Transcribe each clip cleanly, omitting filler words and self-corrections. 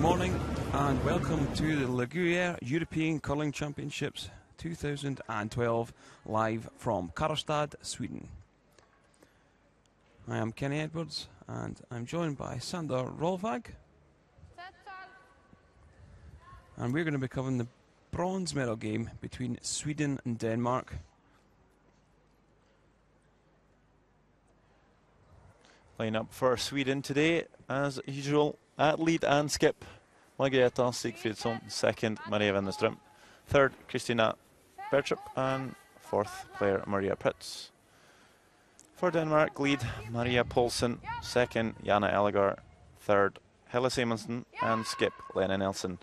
morning and welcome to the Gruyère European Curling Championships 2012 live from Karlstad, Sweden. I am Kenny Edwards and I'm joined by Sander Rolvag, and we're going to be covering the bronze medal game between Sweden and Denmark. Line up for Sweden today, as usual, at lead and skip, Margareta Sigfridsson, second, Maria Wennerström, third, Christina Bertrup, and fourth player, Maria Pritz. For Denmark, lead, Maria Poulsen, second, Jana Ellegaard, third, Helle Simonsen, and skip, Lena Nelson.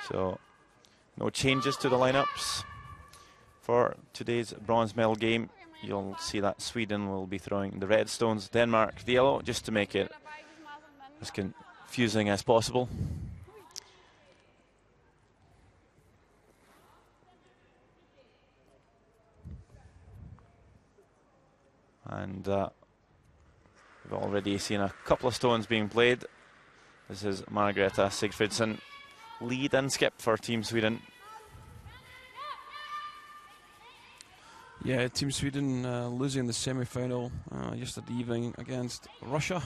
So, no changes to the lineups for today's bronze medal game. You'll see that Sweden will be throwing the red stones, Denmark the yellow, just to make it as confusing as possible. And we've already seen a couple of stones being played. This is Margareta Sigfridsson, lead and skip for Team Sweden. Yeah, Team Sweden losing the semi-final yesterday evening against Russia,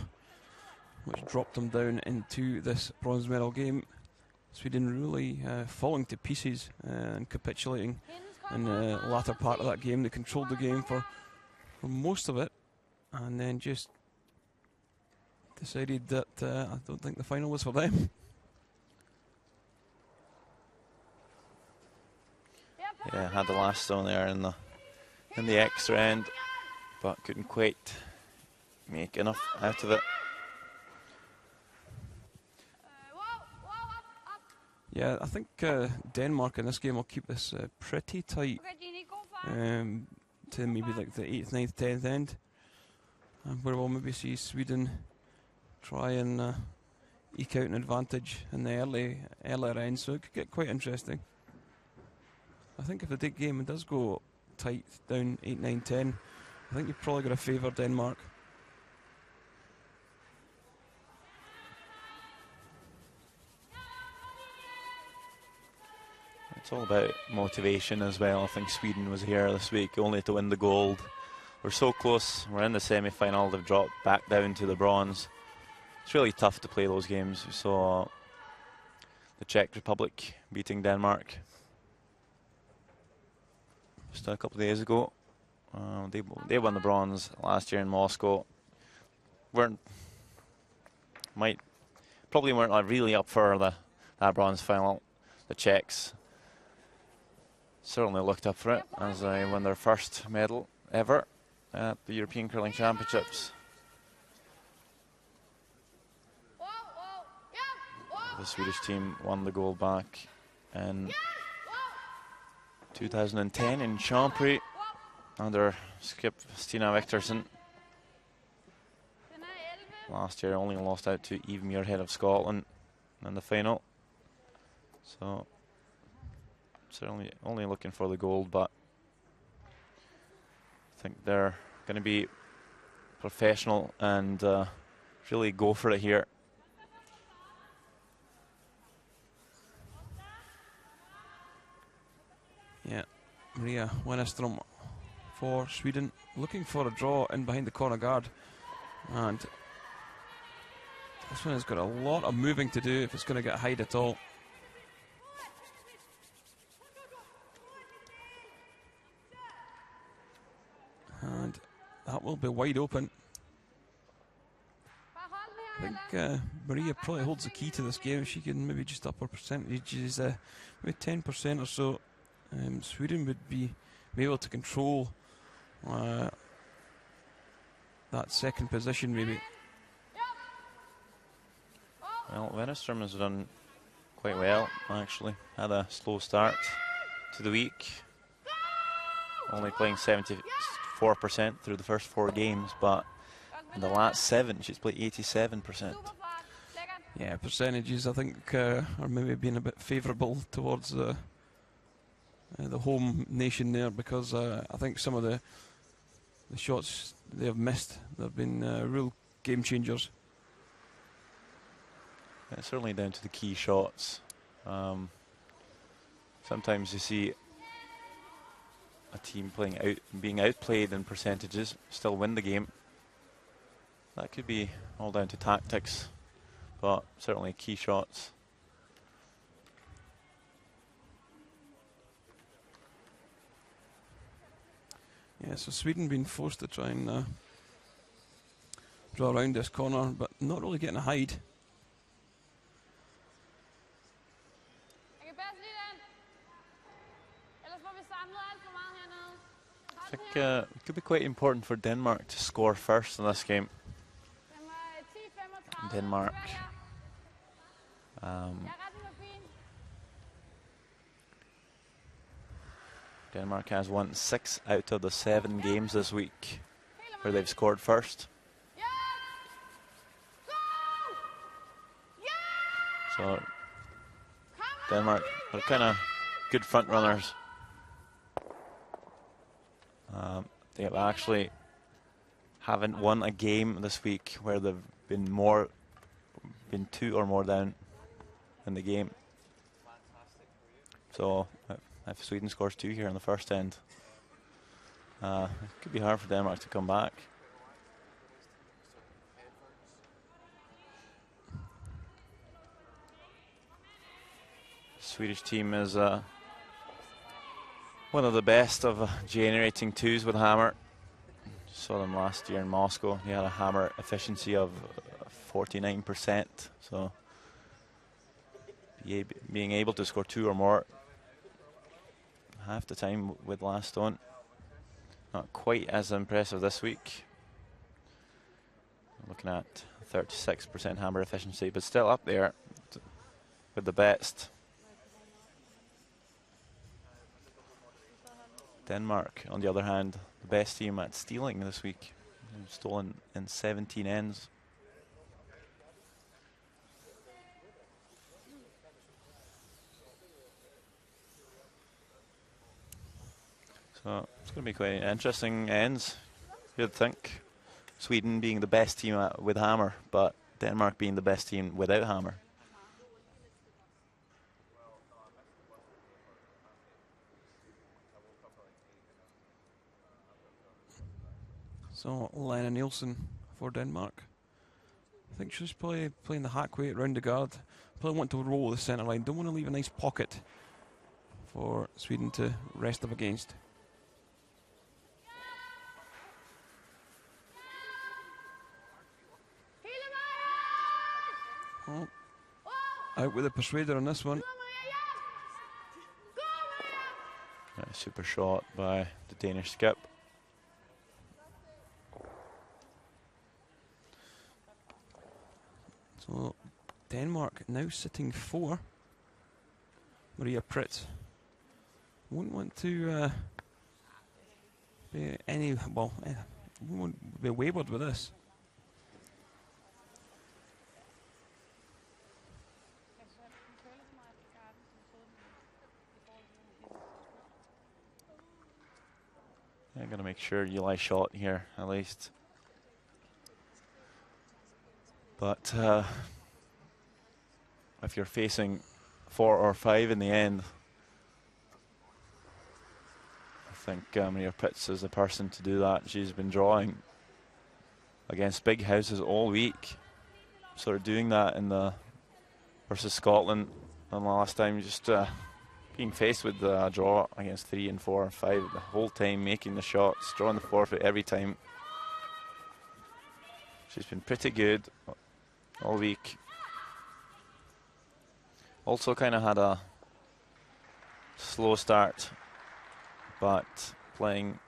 which dropped them down into this bronze medal game. Sweden really falling to pieces and capitulating in the latter part of that game. They controlled the game for most of it, and then just decided that I don't think the final was for them. Yeah, had the last stone there in the extra end, but couldn't quite make enough out of it. Yeah, I think Denmark in this game will keep this pretty tight to maybe like the 8th, 9th, 10th end, where we'll maybe see Sweden try and eke out an advantage in the earlier end, so it could get quite interesting. I think if the game does go tight down 8, 9, 10, I think you've probably got to favour Denmark. It's all about motivation as well. I think Sweden was here this week only to win the gold. We're so close, we're in the semi-final, they've dropped back down to the bronze. It's really tough to play those games. We saw the Czech Republic beating Denmark just a couple of days ago. They won the bronze last year in Moscow. Probably weren't really up for that bronze final. The Czechs certainly looked up for it, as they won their first medal ever at the European Curling Championships. The Swedish team won the gold back in 2010 in Champrix under skip Stina Viktorsson. Last year only lost out to Eve Muirhead of Scotland in the final. So certainly only looking for the gold, but I think they're going to be professional and really go for it here. Yeah, Maria Wennerström for Sweden, looking for a draw in behind the corner guard, and this one has got a lot of moving to do if it's going to get hide at all. And that will be wide open. I think Maria probably holds the key to this game. She can maybe just up her percentages, maybe 10% or so. Sweden would be able to control that second position, maybe. Well, Wennerström has done quite well, actually. Had a slow start to the week. Only playing 74% through the first 4 games, but in the last 7, she's played 87%. Yeah, percentages, I think, are maybe being a bit favourable towards the home nation there, because I think some of the shots they have missed, they've been real game changers. It's certainly down to the key shots. Sometimes you see a team being outplayed in percentages, still win the game. That could be all down to tactics, but certainly key shots. Yeah, so Sweden being forced to try and draw around this corner, but not really getting a hide. I think it could be quite important for Denmark to score first in this game. Denmark Denmark has won 6 out of the 7 games this week where they've scored first. So Denmark are kind of good front runners. They actually haven't won a game this week where they've been 2 or more down in the game. So if Sweden scores 2 here in the first end, it could be hard for Denmark to come back. Swedish team is one of the best of generating 2s with hammer. Saw them last year in Moscow. They had a hammer efficiency of 49%. So being able to score 2 or more half the time with last stone. Not quite as impressive this week. Looking at 36% hammer efficiency, but still up there with the best. Denmark, on the other hand, the best team at stealing this week. They've stolen in 17 ends. So it's going to be quite interesting ends, you'd think. Sweden being the best team with hammer, but Denmark being the best team without hammer. So Lena Nielsen for Denmark. I think she's probably playing the hack weight around the guard. Probably want to roll the centre line. Don't want to leave a nice pocket for Sweden to rest up against. Oh, out with the persuader on this one. Super shot by the Danish skip. So Denmark now sitting 4. Maria Pritt won't want to be won't be wayward with this. I'm going to make sure you lie shot here, at least. But if you're facing 4 or 5 in the end, I think Maria Pitts is the person to do that. She's been drawing against big houses all week. Sort of doing that in the versus Scotland, and the last time just being faced with a draw against 3 and 4 and 5 the whole time, making the shots, drawing the forfeit every time. She's been pretty good all week. Also kind of had a slow start, but playing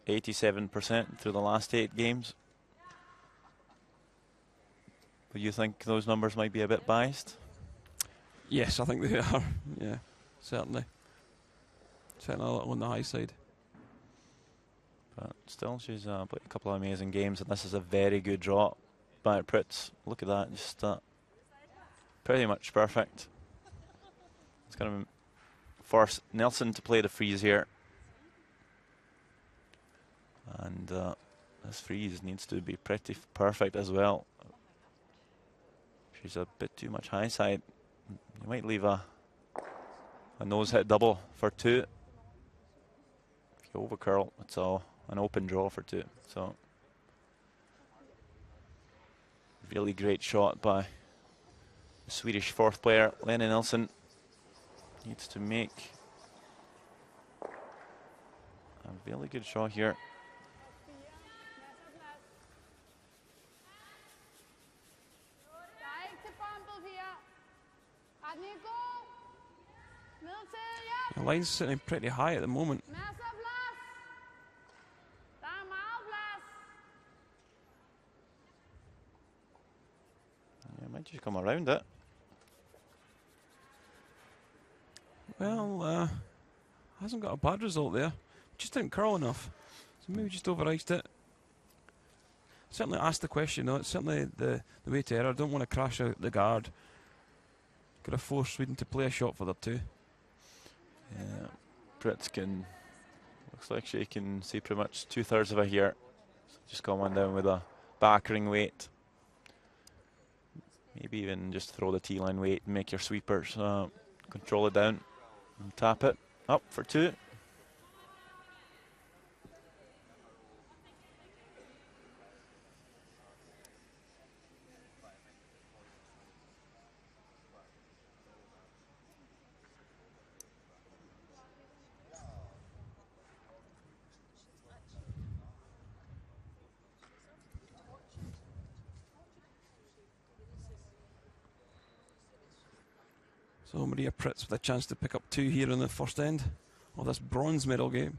87% through the last 8 games. But you think those numbers might be a bit biased? Yes, I think they are. Yeah, certainly. Certainly a little on the high side. But still, she's played a couple of amazing games, and this is a very good draw by Pritz. Look at that, just pretty much perfect. It's going to force Nelson to play the freeze here. And this freeze needs to be pretty perfect as well. There's a bit too much high side. You might leave a nose hit double for 2. If you over curl, it's an open draw for 2. So really great shot by the Swedish 4th player, Lenny Nilsson. Needs to make a really good shot here. The line's sitting pretty high at the moment. Yeah, might just come around it. Well, hasn't got a bad result there. Just didn't curl enough. So maybe just over-iced it. Certainly asked the question though. It's certainly the way to error. Don't want to crash out the guard. Got to force Sweden to play a shot for their 2. Yeah, Brits can, looks like she can see pretty much 2/3 of it here. So just got one down with a back ring weight. Maybe even just throw the T-line weight and make your sweepers. Control it down and tap it up for 2. So Maria Pritz with a chance to pick up 2 here in the first end of this bronze medal game.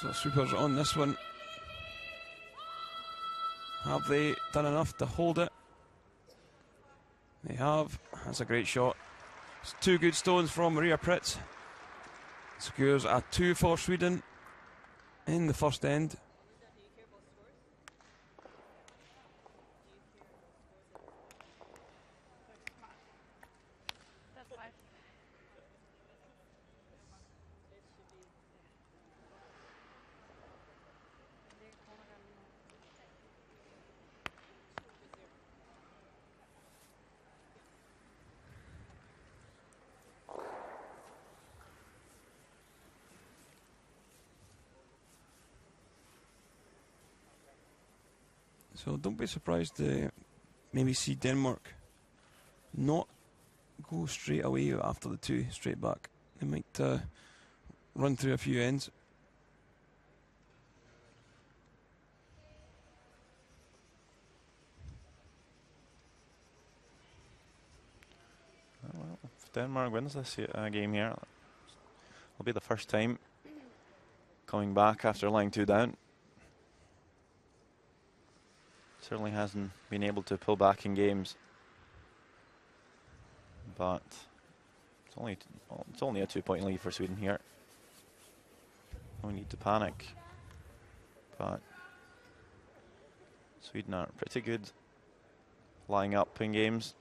So sweepers on this one. Have they done enough to hold it? They have. That's a great shot. It's 2 good stones from Maria Pritz. Scores a 2 for Sweden in the first end. So don't be surprised to maybe see Denmark not go straight away after the 2 straight back. They might run through a few ends. Well, if Denmark wins this game here, it'll be the first time coming back after lying 2 down. Certainly hasn't been able to pull back in games, but it's only a 2-point lead for Sweden here. No need to panic, but Sweden are pretty good lying up in games.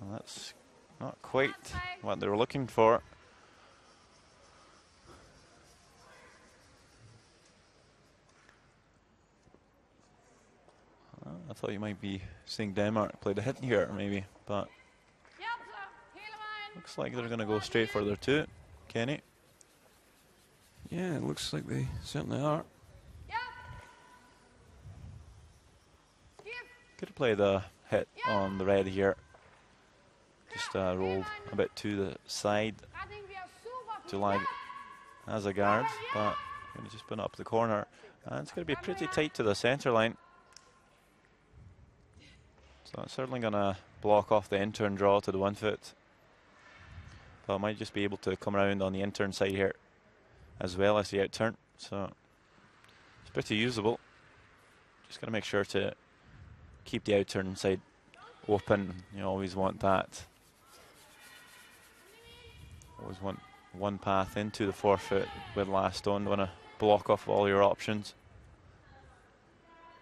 Well, that's not quite what they were looking for. I thought you might be seeing Denmark play the hit here, maybe, but looks like they're going to go straight for their 2. Kenny? Yeah, it looks like they certainly are. Could play the hit on the red here. Just rolled a bit to the side to lie as a guard, but going to just put it up the corner. And it's going to be pretty tight to the centre line. So it's certainly going to block off the in-turn draw to the 1 foot. But it might just be able to come around on the in-turn side here as well as the out-turn. So it's pretty usable. Just got to make sure to keep the out-turn side open. You always want that. Always want one path into the forefoot with last stone. Want to block off all your options.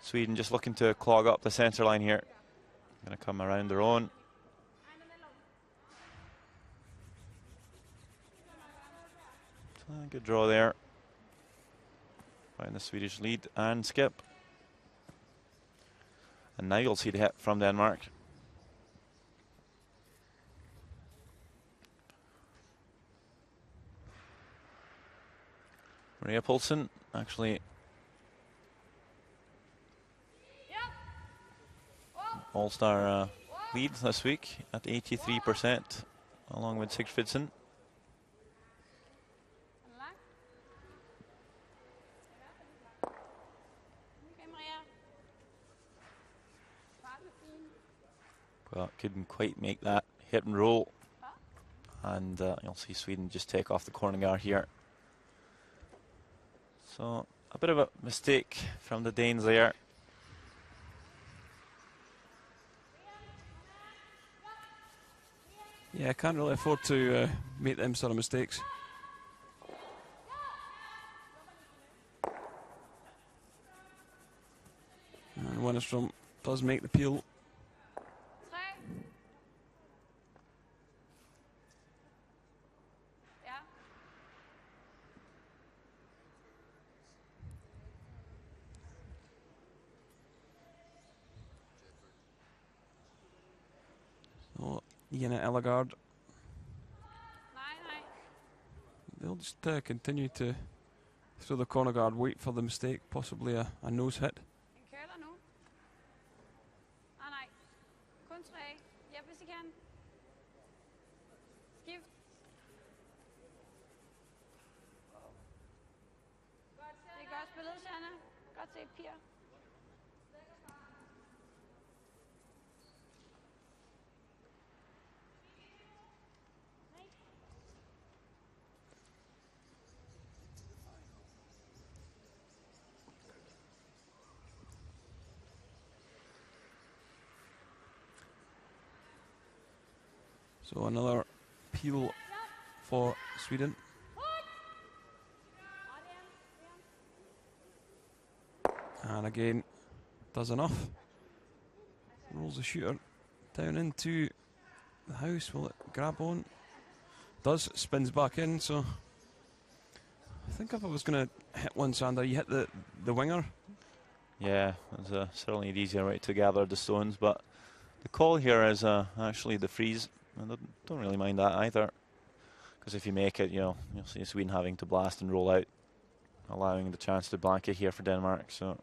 Sweden just looking to clog up the centre line here. Going to come around their own. Good draw there. Find the Swedish lead and skip. And now you'll see the hit from Denmark. Maria Poulsen actually all-star lead this week at 83%, along with Sigfridsson. But couldn't quite make that hit and roll. And you'll see Sweden just take off the corner guard here. So a bit of a mistake from the Danes there. Yeah, I can't really afford to make them sort of mistakes. And Winnerstrom does make the peel. So, Ian at Ellegard. They'll just continue to throw the corner guard, wait for the mistake, possibly a nose hit. So another peel for Sweden. And again, does enough. Rolls the shooter down into the house. Will it grab on? Does, spins back in. So I think if I was going to hit one, Sander, you hit the winger. Yeah, it's certainly an easier way to gather the stones, but the call here is actually the freeze. I don't really mind that either, because if you make it, you'll see Sweden having to blast and roll out, allowing the chance to blank it here for Denmark. So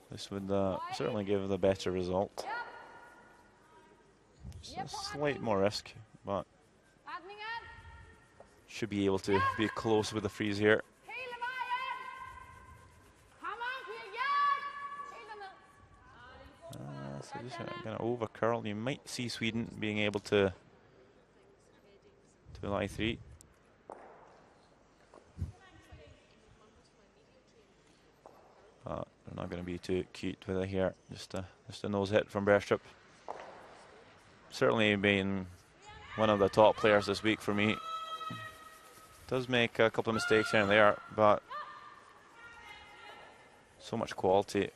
this would certainly give the better result. Just a slight more risk, but should be able to be close with the freeze here. So just going to over curl. You might see Sweden being able to lie 3. But they're not going to be too cute with it here. Just a nose hit from Berstrup. Certainly being one of the top players this week for me. Does make a couple of mistakes here and there, but so much quality.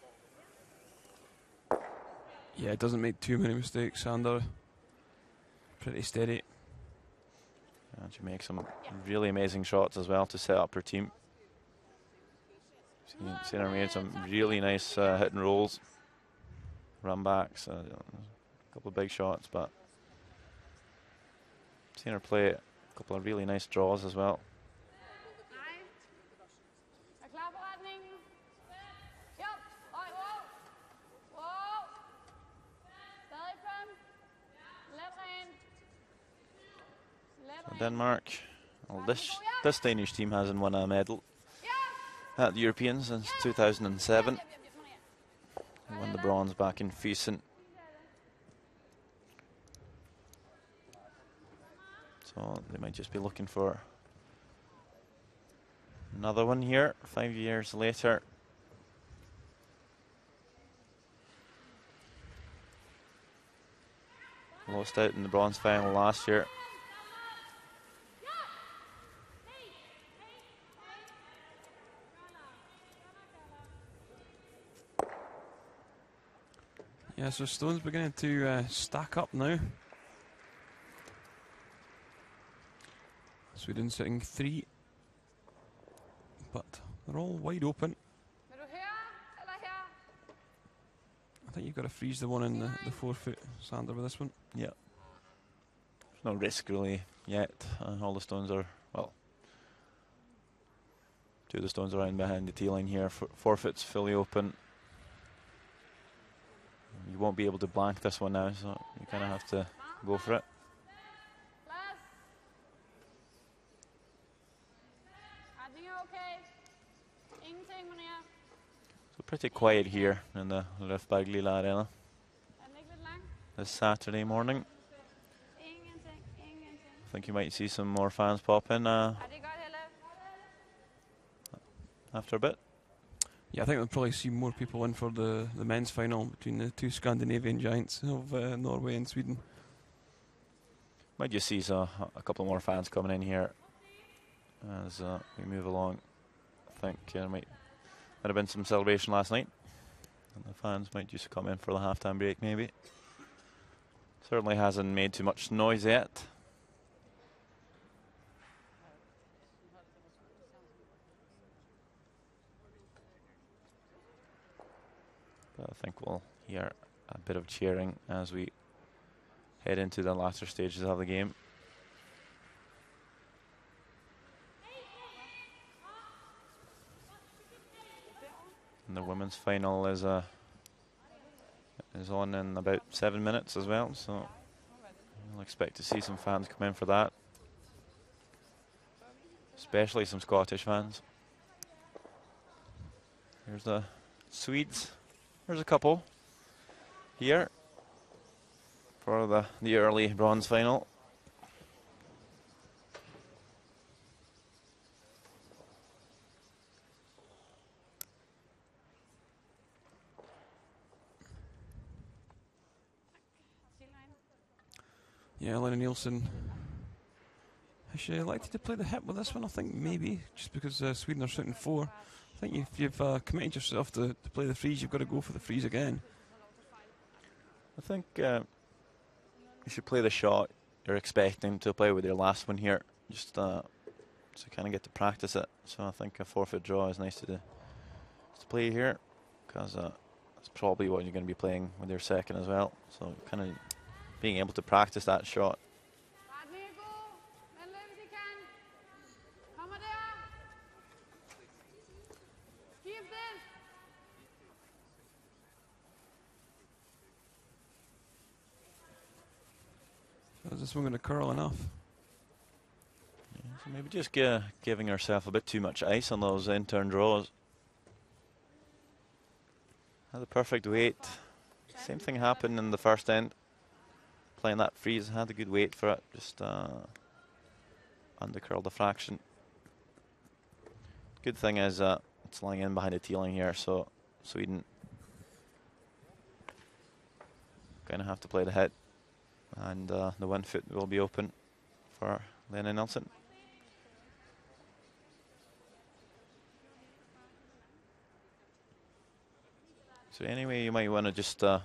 Yeah, it doesn't make too many mistakes, Sander. Pretty steady. And she makes some really amazing shots as well to set up her team. Seen her made some really nice hit and rolls, run backs, a couple of big shots, but seen her play a couple of really nice draws as well. So Denmark, well, this Danish team hasn't won a medal at the Europeans since 2007. They won the bronze back in Füssen. So they might just be looking for another one here 5 years later. Lost out in the bronze final last year. Yeah, so stones beginning to stack up now. Sweden sitting 3, but they're all wide open. I think you've got to freeze the one in the 4-foot, Sander, with this one. Yeah. There's no risk really yet. All the stones are, well, 2 of the stones are in behind the tee line here. 4 foot's fully open. You won't be able to blank this one now, so you kind of have to go for it. So pretty quiet here in the Løfberg Lilla Arena this Saturday morning. I think you might see some more fans pop in after a bit. Yeah, I think we'll probably see more people in for the men's final between the 2 Scandinavian giants of Norway and Sweden. Might just see a couple more fans coming in here as we move along. I think might have been some celebration last night, and the fans might just come in for the halftime break maybe. Certainly hasn't made too much noise yet. But I think we'll hear a bit of cheering as we head into the latter stages of the game. And the women's final is on in about 7 minutes as well, so we'll expect to see some fans come in for that, especially some Scottish fans. Here's the Swedes. There's a couple here for the early bronze final. Yeah, Lena Nielsen. Has she elected to play the hip with this one? I think maybe, just because Sweden are shooting 4. I think if you've committed yourself to play the freeze, you've got to go for the freeze again. I think you should play the shot you're expecting to play with your last one here, just to kind of get to practice it. So I think a 4-foot draw is nice to play here, because that's probably what you're going to be playing with your second as well. So kind of being able to practice that shot. Is this one going to curl enough? Yeah, so maybe just giving herself a bit too much ice on those intern draws. Had the perfect weight. Same thing happened in the first end. Playing that freeze, had a good weight for it. Just undercurled a fraction. Good thing is it's lying in behind the tee line here, so Sweden going to have to play the hit. And the 1 foot will be open for Lena Nielsen. So anyway, you might want to just is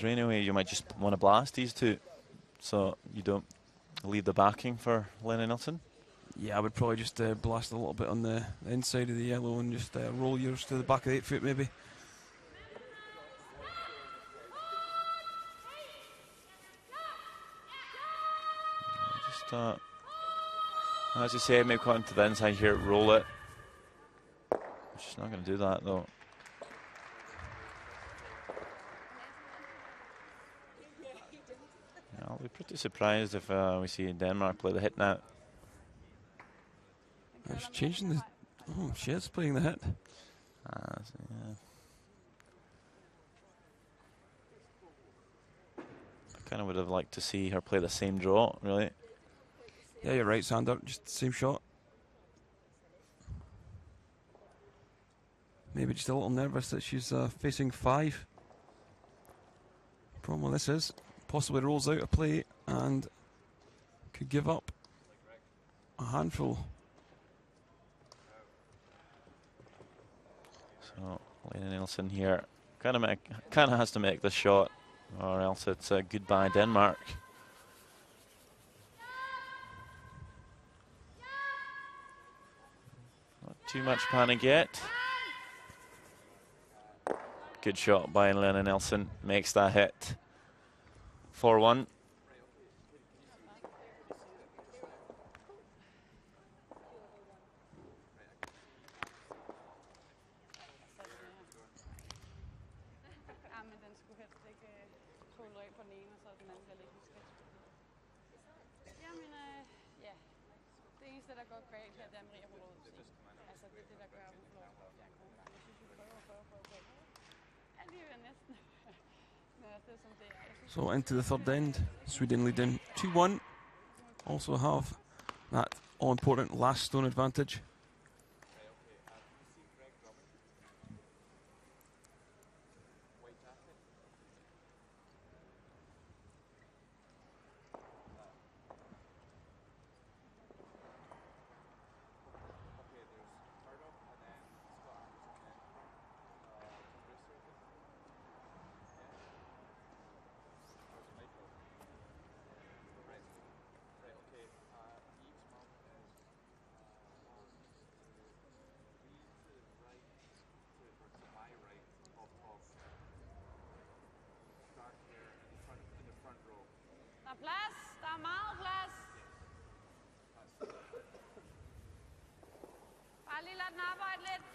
there any way you might just want to blast these 2 so you don't leave the backing for Lena Nielsen? Yeah, I would probably just blast a little bit on the inside of the yellow and just roll yours to the back of the 8 foot maybe. As you say, maybe come to the inside here, roll it. She's not going to do that though. Yeah, I'll be pretty surprised if we see Denmark play the hit now. She's changing the. Oh, she is playing the hit. So yeah. I kind of would have liked to see her play the same draw, really. Yeah, you're right, Sander. Just the same shot. Maybe just a little nervous that she's facing 5. Problem with this is, possibly rolls out a play and could give up a handful. So Lena Nielsen here kind of has to make the shot, or else it's goodbye Denmark. Not too much panic yet. Good shot by Lena Nielsen, makes that hit. 4-1. So into the third end, Sweden leading 2-1. Also have that all-important last stone advantage.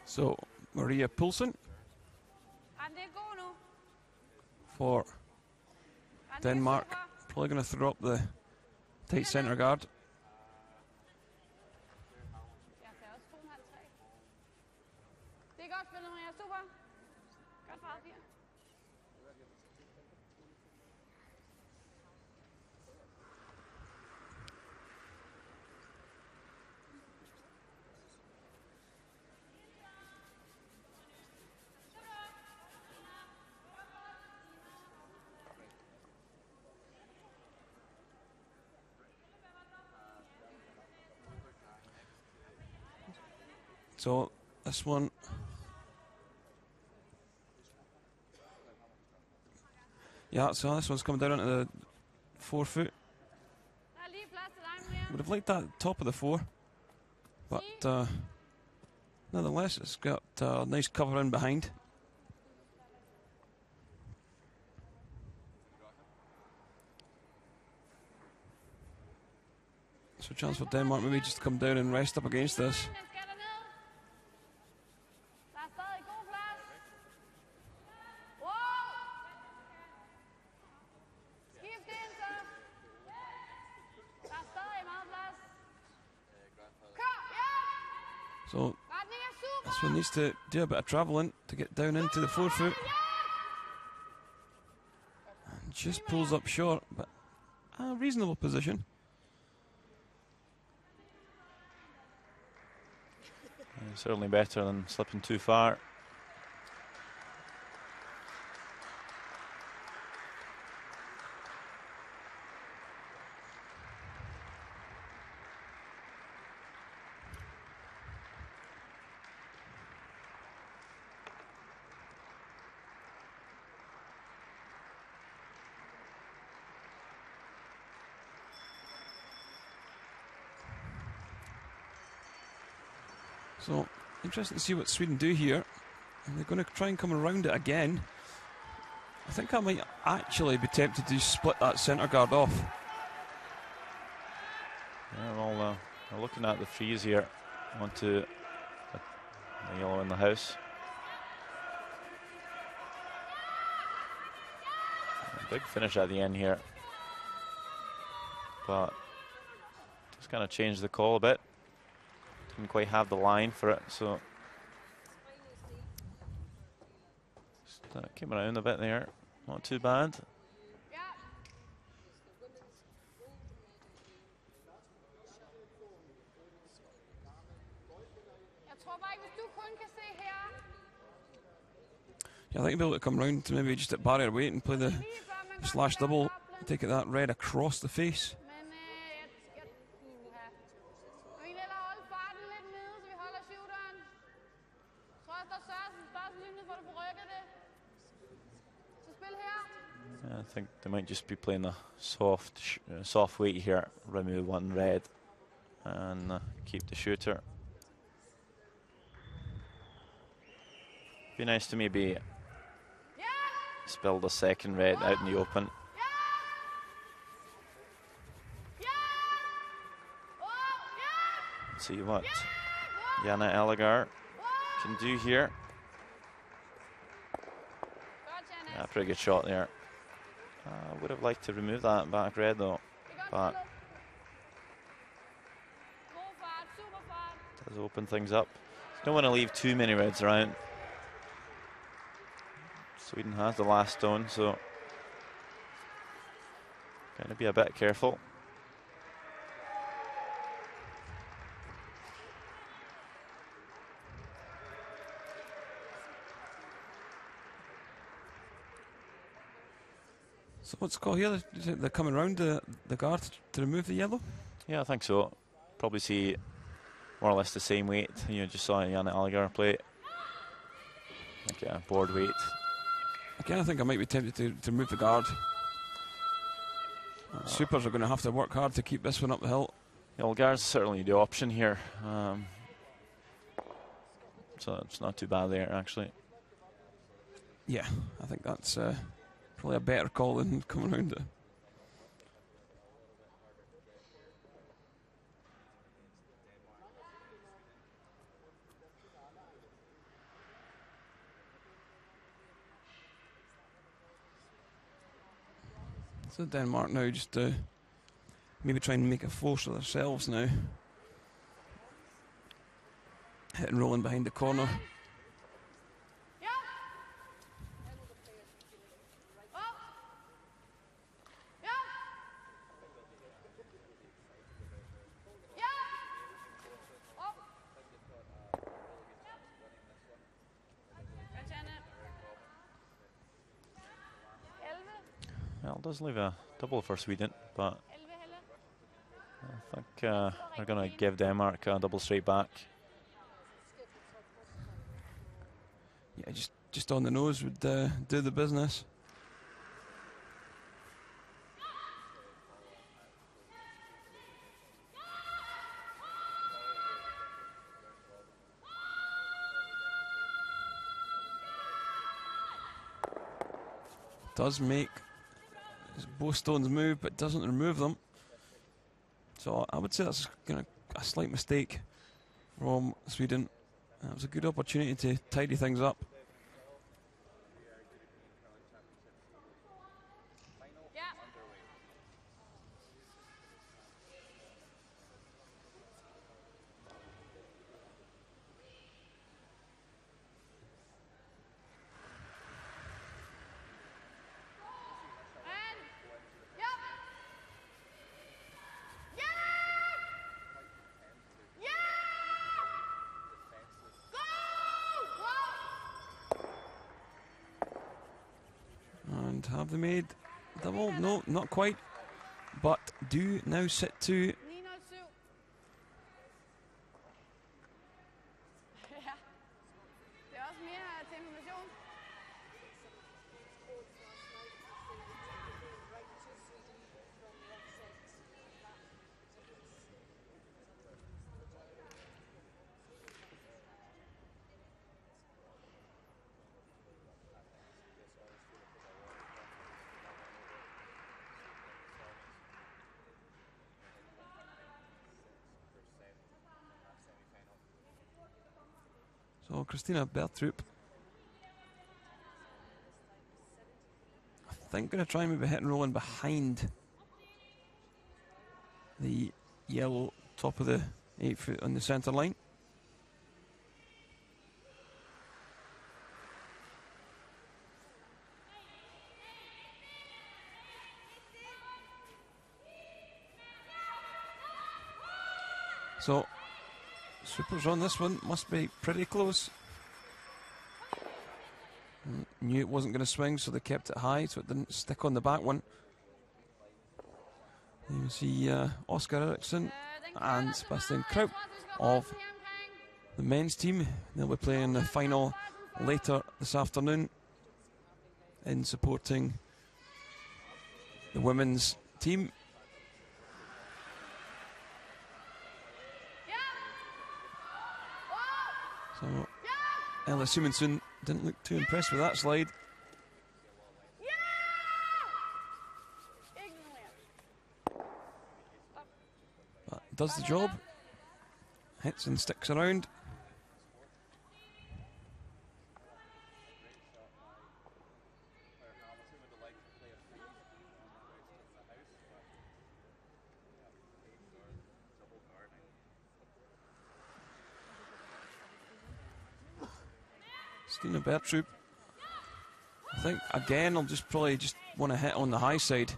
So Maria Poulsen for Denmark, probably going to throw up the tight centre guard. So this one, yeah, so this one's coming down into the 4 foot. Would have liked that top of the 4, but nonetheless it's got a nice cover in behind. So chance for Denmark maybe just to come down and rest up against this. So this one needs to do a bit of travelling to get down into the 4 foot. And just pulls up short, but a reasonable position. Yeah, certainly better than slipping too far. So, interesting to see what Sweden do here. And they're going to try and come around it again. I think I might actually be tempted to split that centre guard off. Yeah, well, we're looking at the freeze here onto the yellow in the house. A big finish at the end here. But just kind of changed the call a bit. Didn't quite have the line for it, so just, came around a bit there. Not too bad. Yeah, I think I'll be able to come round to maybe just at barrier weight and play the slash double. Take it that red across the face. I think they might just be playing a soft weight here. Remove one red and keep the shooter. Be nice to maybe spill the second red out in the open. Let's see what Jana Ellegaard can do here. Yeah, pretty good shot there. I would have liked to remove that back red though, but does open things up. Don't want to leave too many reds around. Sweden has the last stone, so gotta be a bit careful. So what's the call here? They're coming around the guard to remove the yellow? Yeah, I think so. Probably see more or less the same weight. You just saw Jana Ellegaard play. Like a board weight. Again, I think I might be tempted to remove the guard. Supers are going to have to work hard to keep this one up the hill. Ellegaard's certainly the option here. So it's not too bad there, actually. Yeah, I think that's probably a better call than coming around it. So Denmark now just maybe try and make a force of themselves now. Hit and rolling behind the corner. Well, it does leave a double for Sweden, but I think they're going to give Denmark a double straight back. Yeah, just on the nose would do the business. Does make both stones move, but doesn't remove them. So I would say that's a slight mistake from Sweden. That was a good opportunity to tidy things up. Have they made double? No, not quite. But do now sit to. So Christina Bertrup, I think going to try and maybe hit and roll in behind the yellow top of the 8 foot on the centre line. So supers on this one must be pretty close. Knew it wasn't going to swing, so they kept it high, so it didn't stick on the back one. You can see Oscar Eriksson and Sebastian Kraut of the men's team. They'll be playing the final later this afternoon in supporting the women's team. So Ella Simonsen didn't look too impressed with that slide. But does the job. Hits and sticks around. Stina Bertrup, I think again I'll just probably want to hit on the high side.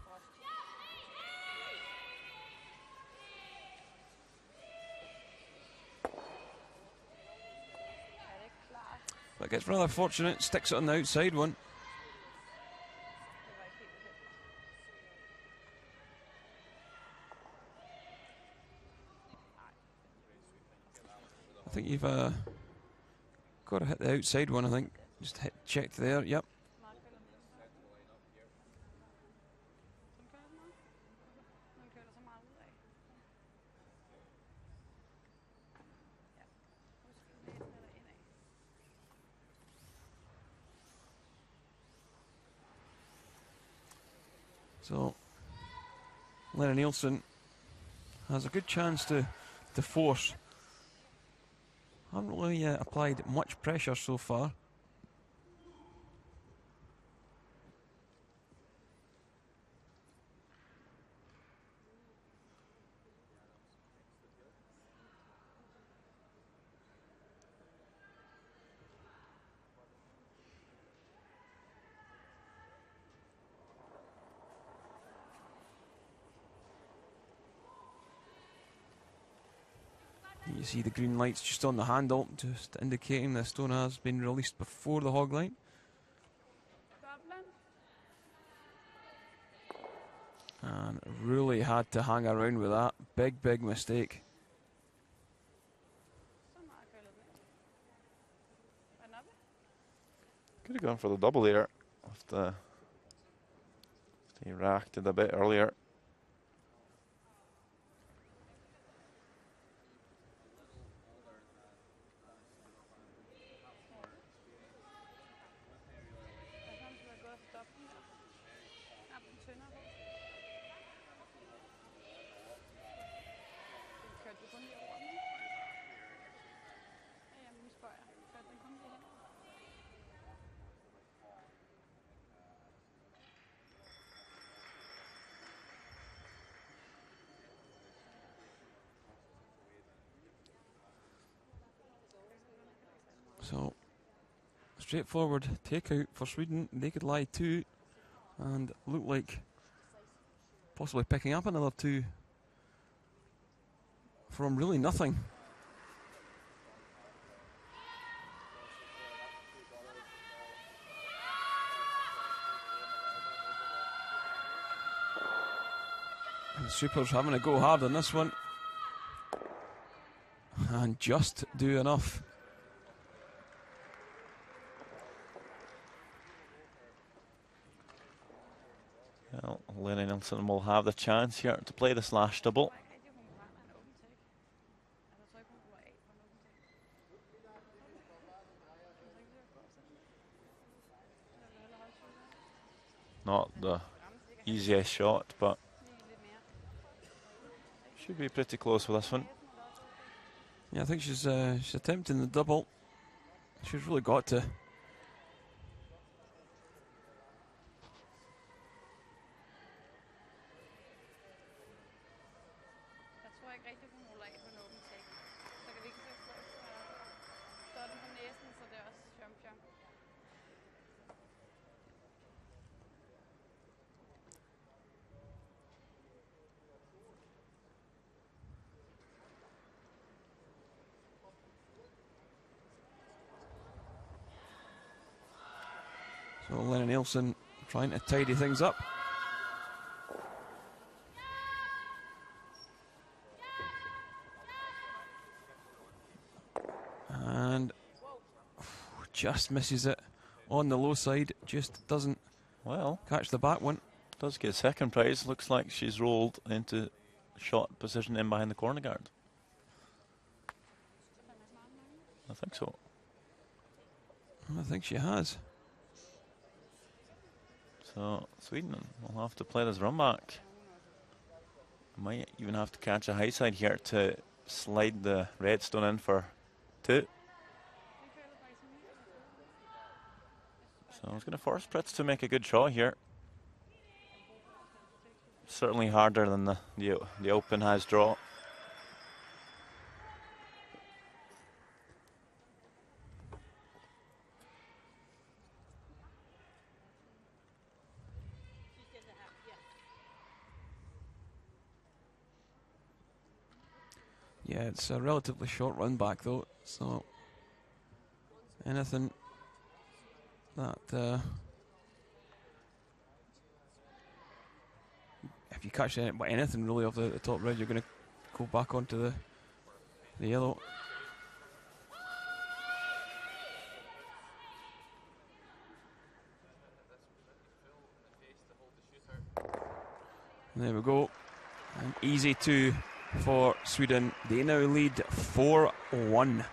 But gets rather fortunate, sticks it on the outside one. I think you've got to hit the outside one, I think. Just hit checked there, yep. So Lena Nielsen has a good chance to force. Haven't really applied much pressure so far. You see the green lights just on the handle, just indicating the stone has been released before the hog line. And really had to hang around with that. Big mistake. Could have gone for the double there. He racked it a bit earlier. So, straightforward takeout for Sweden. They could lie 2 and look like possibly picking up another 2 from really nothing. And Supers having to go hard on this one. And just do enough. Well, Lena Nielsen will have the chance here to play this last double. Not the easiest shot, but should be pretty close with this one. Yeah, I think she's attempting the double. She's really got to. So Lennon Nielsen trying to tidy things up. And just misses it on the low side, just doesn't catch the back one. Does get second prize. Looks like she's rolled into shot position in behind the corner guard. I think so. I think she has. So Sweden will have to play this run back. Might even have to catch a high side here to slide the redstone in for 2. So I was going to force Pritz to make a good draw here. Certainly harder than the Open has draw. Yeah, it's a relatively short run back though, so anything that if you catch anything really off the top red, you're going to go back onto the yellow. There we go. An easy 2 for Sweden. They now lead 4-1.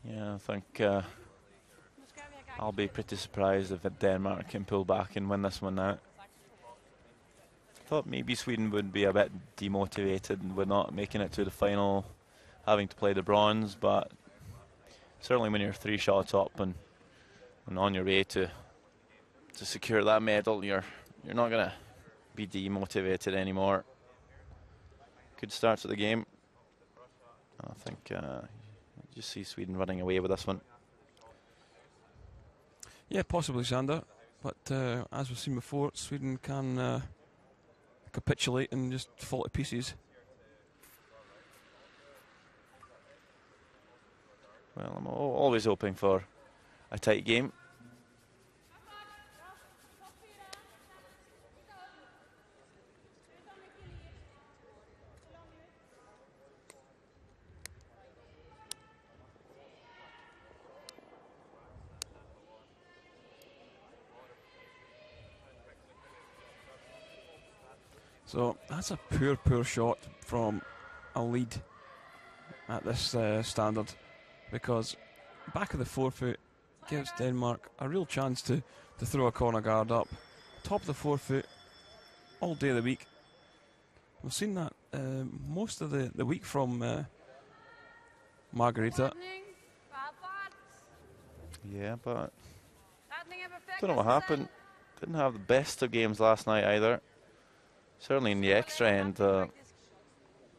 Yeah, I think I'll be pretty surprised if Denmark can pull back and win this one now. Thought maybe Sweden would be a bit demotivated with not making it to the final, having to play the bronze, but certainly when you're 3 shots up and on your way to secure that medal, you're not going to be demotivated anymore. Good start to the game. I think you see Sweden running away with this one. Yeah, possibly, Sander, but as we've seen before, Sweden can capitulate and just fall to pieces. Well, I'm always hoping for a tight game. So that's a poor shot from a lead at this standard, because back of the forefoot gives Denmark a real chance to throw a corner guard up. Top of the forefoot all day of the week. We've seen that most of the week from Margareta. Yeah, but don't know what happened. Didn't have the best of games last night either. Certainly in the extra end,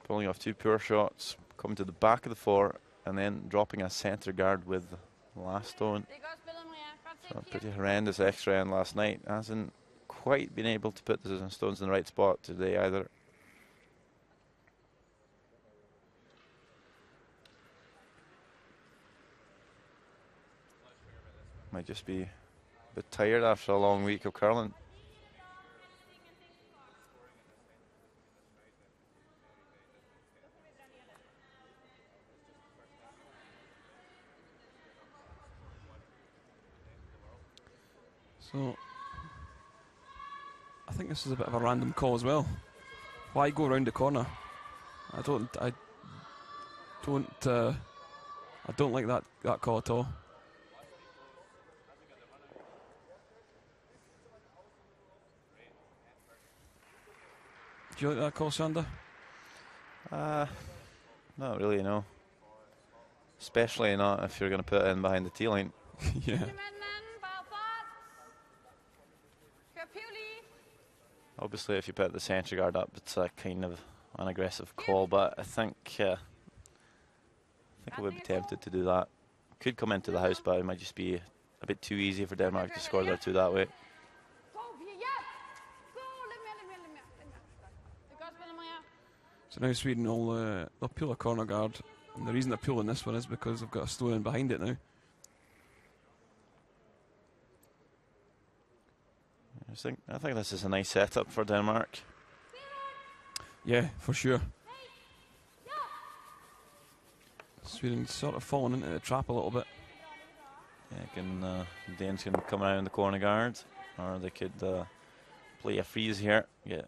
pulling off 2 poor shots, coming to the back of the 4, and then dropping a centre guard with the last stone. So a pretty horrendous extra end last night. Hasn't quite been able to put the stones in the right spot today either. Might just be a bit tired after a long week of curling. So I think this is a bit of a random call as well. Why go around the corner? I don't like that call at all. Do you like that call, Sander? Not really, no. Especially not if you're going to put it in behind the tee line. Yeah. Obviously, if you put the centre guard up, it's a kind of an aggressive call, but I think I would be tempted to do that. could come into the house, but it might just be a bit too easy for Denmark to score their 2 that way. So now Sweden they'll pull a corner guard, and the reason they're pulling this one is because they've got a slow in behind it now. I think this is a nice setup for Denmark. Yeah, for sure. Sweden sort of falling into the trap a little bit. Yeah, Danes can come around the corner guard, or they could play a freeze here. Could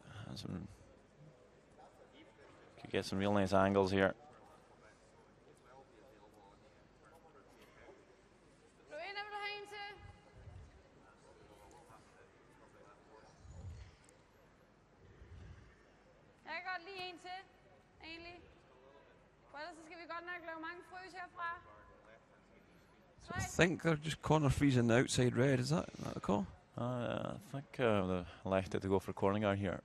get some real nice angles here. I think they're just corner freezing the outside red. Is that the call? I think they elected to go for corner guard here.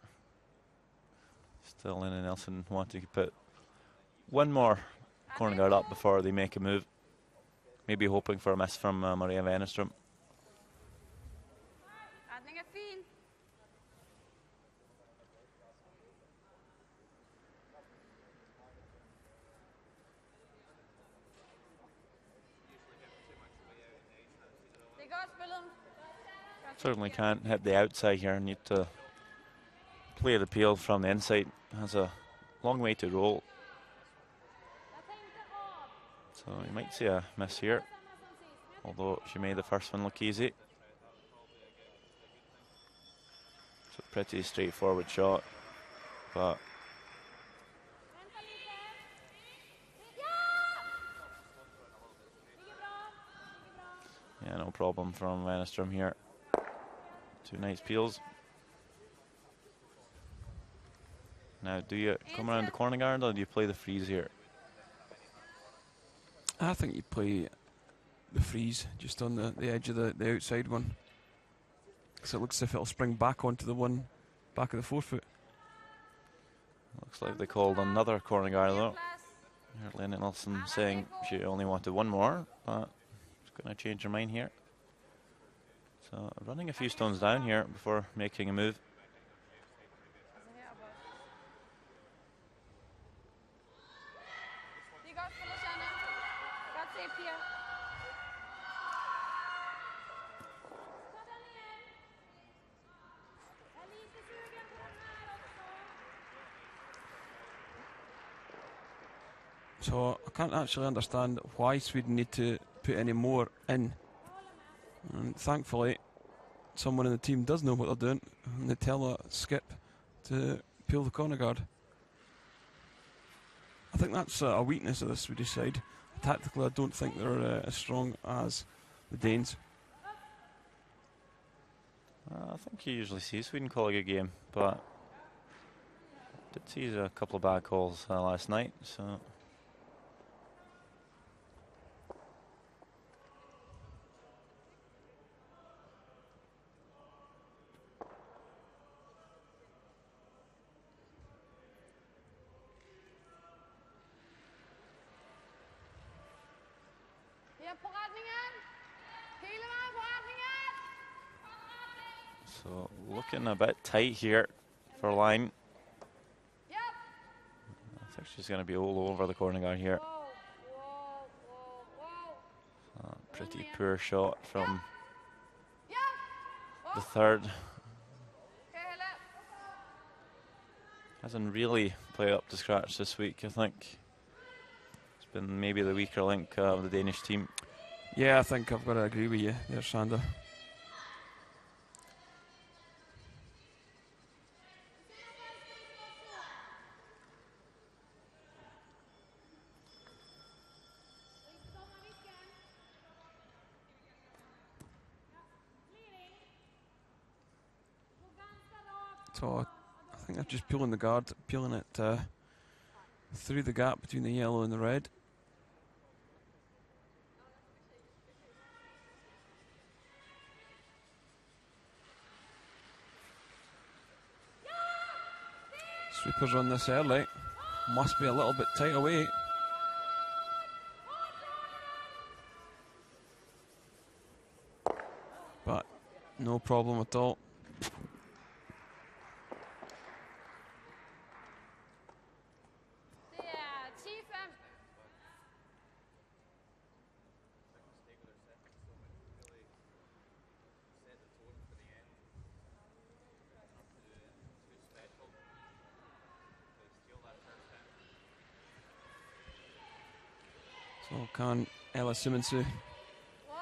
Still, Lynn and Nelson want to put one more corner guard up before they make a move. Maybe hoping for a miss from Maria Wennerström. Certainly can't hit the outside here. Need to play the peel from the inside. Has a long way to roll. So you might see a miss here, although she made the first one look easy. It's a pretty straightforward shot, but yeah, no problem from Wennerström here. 2 nice peels. Now, do you come around the corner guard or do you play the freeze here? I think you play the freeze just on the edge of the outside one. So it looks as if it'll spring back onto the one back of the forefoot. Looks like they called another corner guard though. Lena Nilsson saying she only wanted one more, but she's going to change her mind here. So running a few stones down here before making a move. So I can't actually understand why Sweden need to put any more in. And thankfully, someone in the team does know what they're doing, and they tell Skip to peel the corner guard. I think that's a weakness of the Swedish side. Tactically, I don't think they're as strong as the Danes. I think you usually see Sweden call a good game, but did see a couple of bad calls last night, so. So looking a bit tight here for line. I think she's going to be all over the corner guard here. Pretty poor shot from the third. Hasn't really played up to scratch this week, I think. It's been maybe the weaker link of the Danish team. Yeah, I think I've got to agree with you there, Sander. So I think I'm just peeling the guard, peeling it through the gap between the yellow and the red. Sweepers on this early. Must be a little bit tight away. but no problem at all. So can Ella Simonsu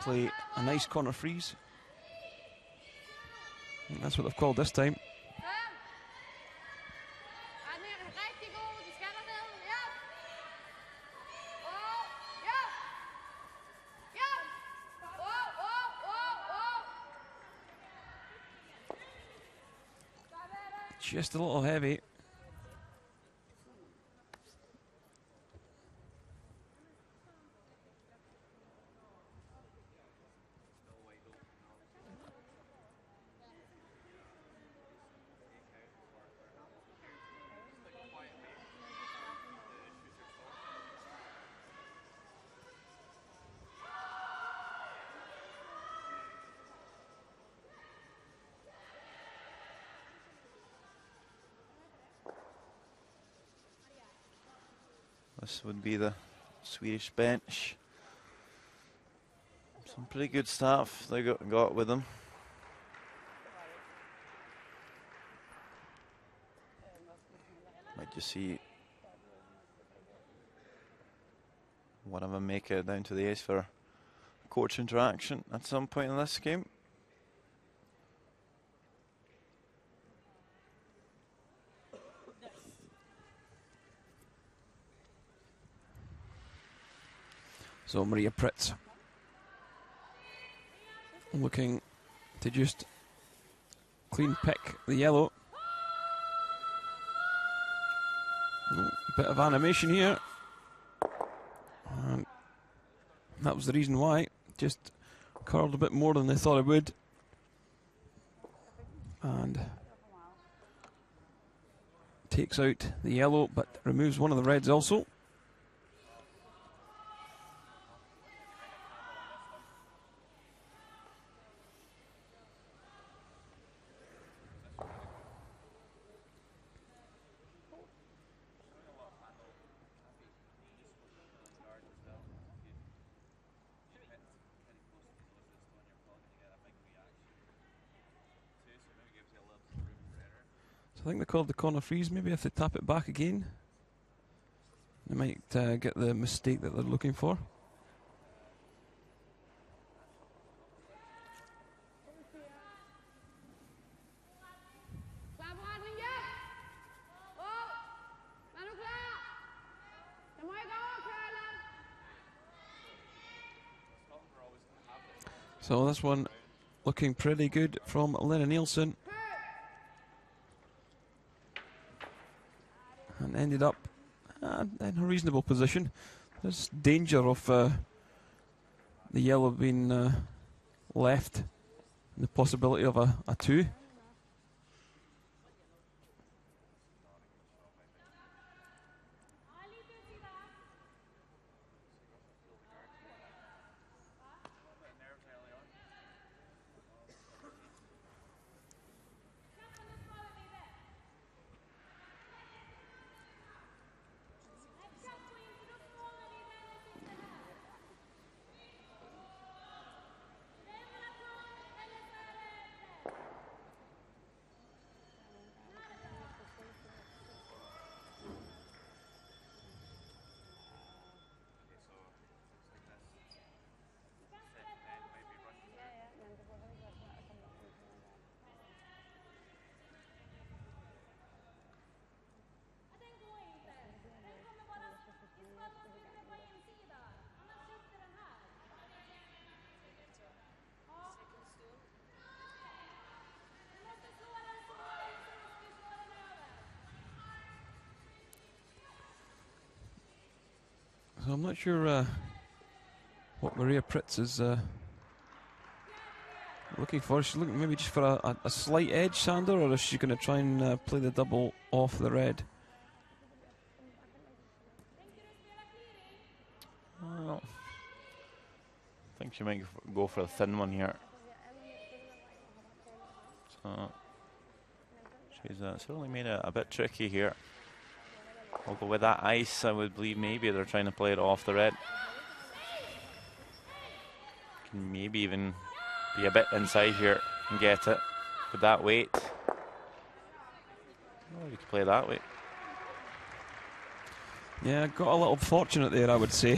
play a nice corner freeze? I think that's what they've called this time. Just a little heavy. This would be the Swedish bench. Some pretty good staff they got with them. Might just see one of them make it down to the ice for coach interaction at some point in this game. So Maria Pritz looking to just clean pick the yellow. Bit of animation here. And that was the reason why. Just curled a bit more than they thought it would. And takes out the yellow, but removes one of the reds also. I think they called the corner freeze. Maybe if they tap it back again, they might get the mistake that they're looking for. So this one looking pretty good from Lena Nielsen. And ended up in a reasonable position. There's danger of the yellow being left, and the possibility of a 2. So I'm not sure what Maria Pritz is looking for. She's looking maybe just for a slight edge, Sander, or is she going to try and play the double off the red? Well, I think she might go for a thin one here. So she's certainly made it a bit tricky here. Although with that ice, I would believe maybe they're trying to play it off the red. Can maybe even be a bit inside here and get it with that weight. Oh, you could play that way. Yeah, got a little fortunate there, I would say.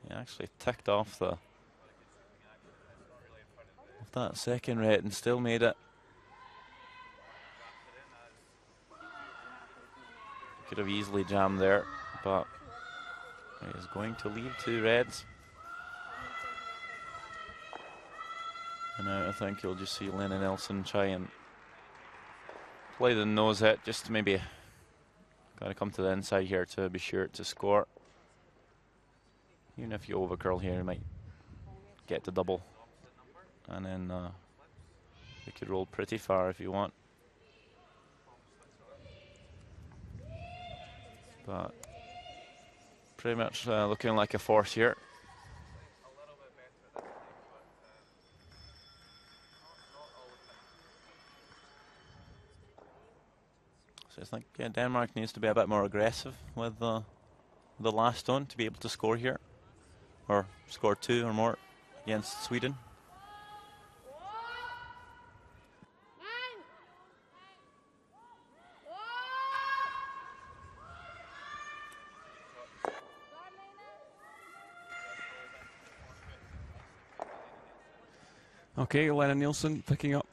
He actually ticked off that second red and still made it. Could have easily jammed there, but he is going to leave 2 reds. And now I think you'll just see Lena Nelson try and play the nose hit, just to maybe got to come to the inside here to be sure to score. Even if you overcurl here, you might get the double, and then you could roll pretty far if you want. But pretty much looking like a force here. So I think Denmark needs to be a bit more aggressive with the last stone to be able to score here, or score 2 or more against Sweden. Okay, Lena Nielsen picking up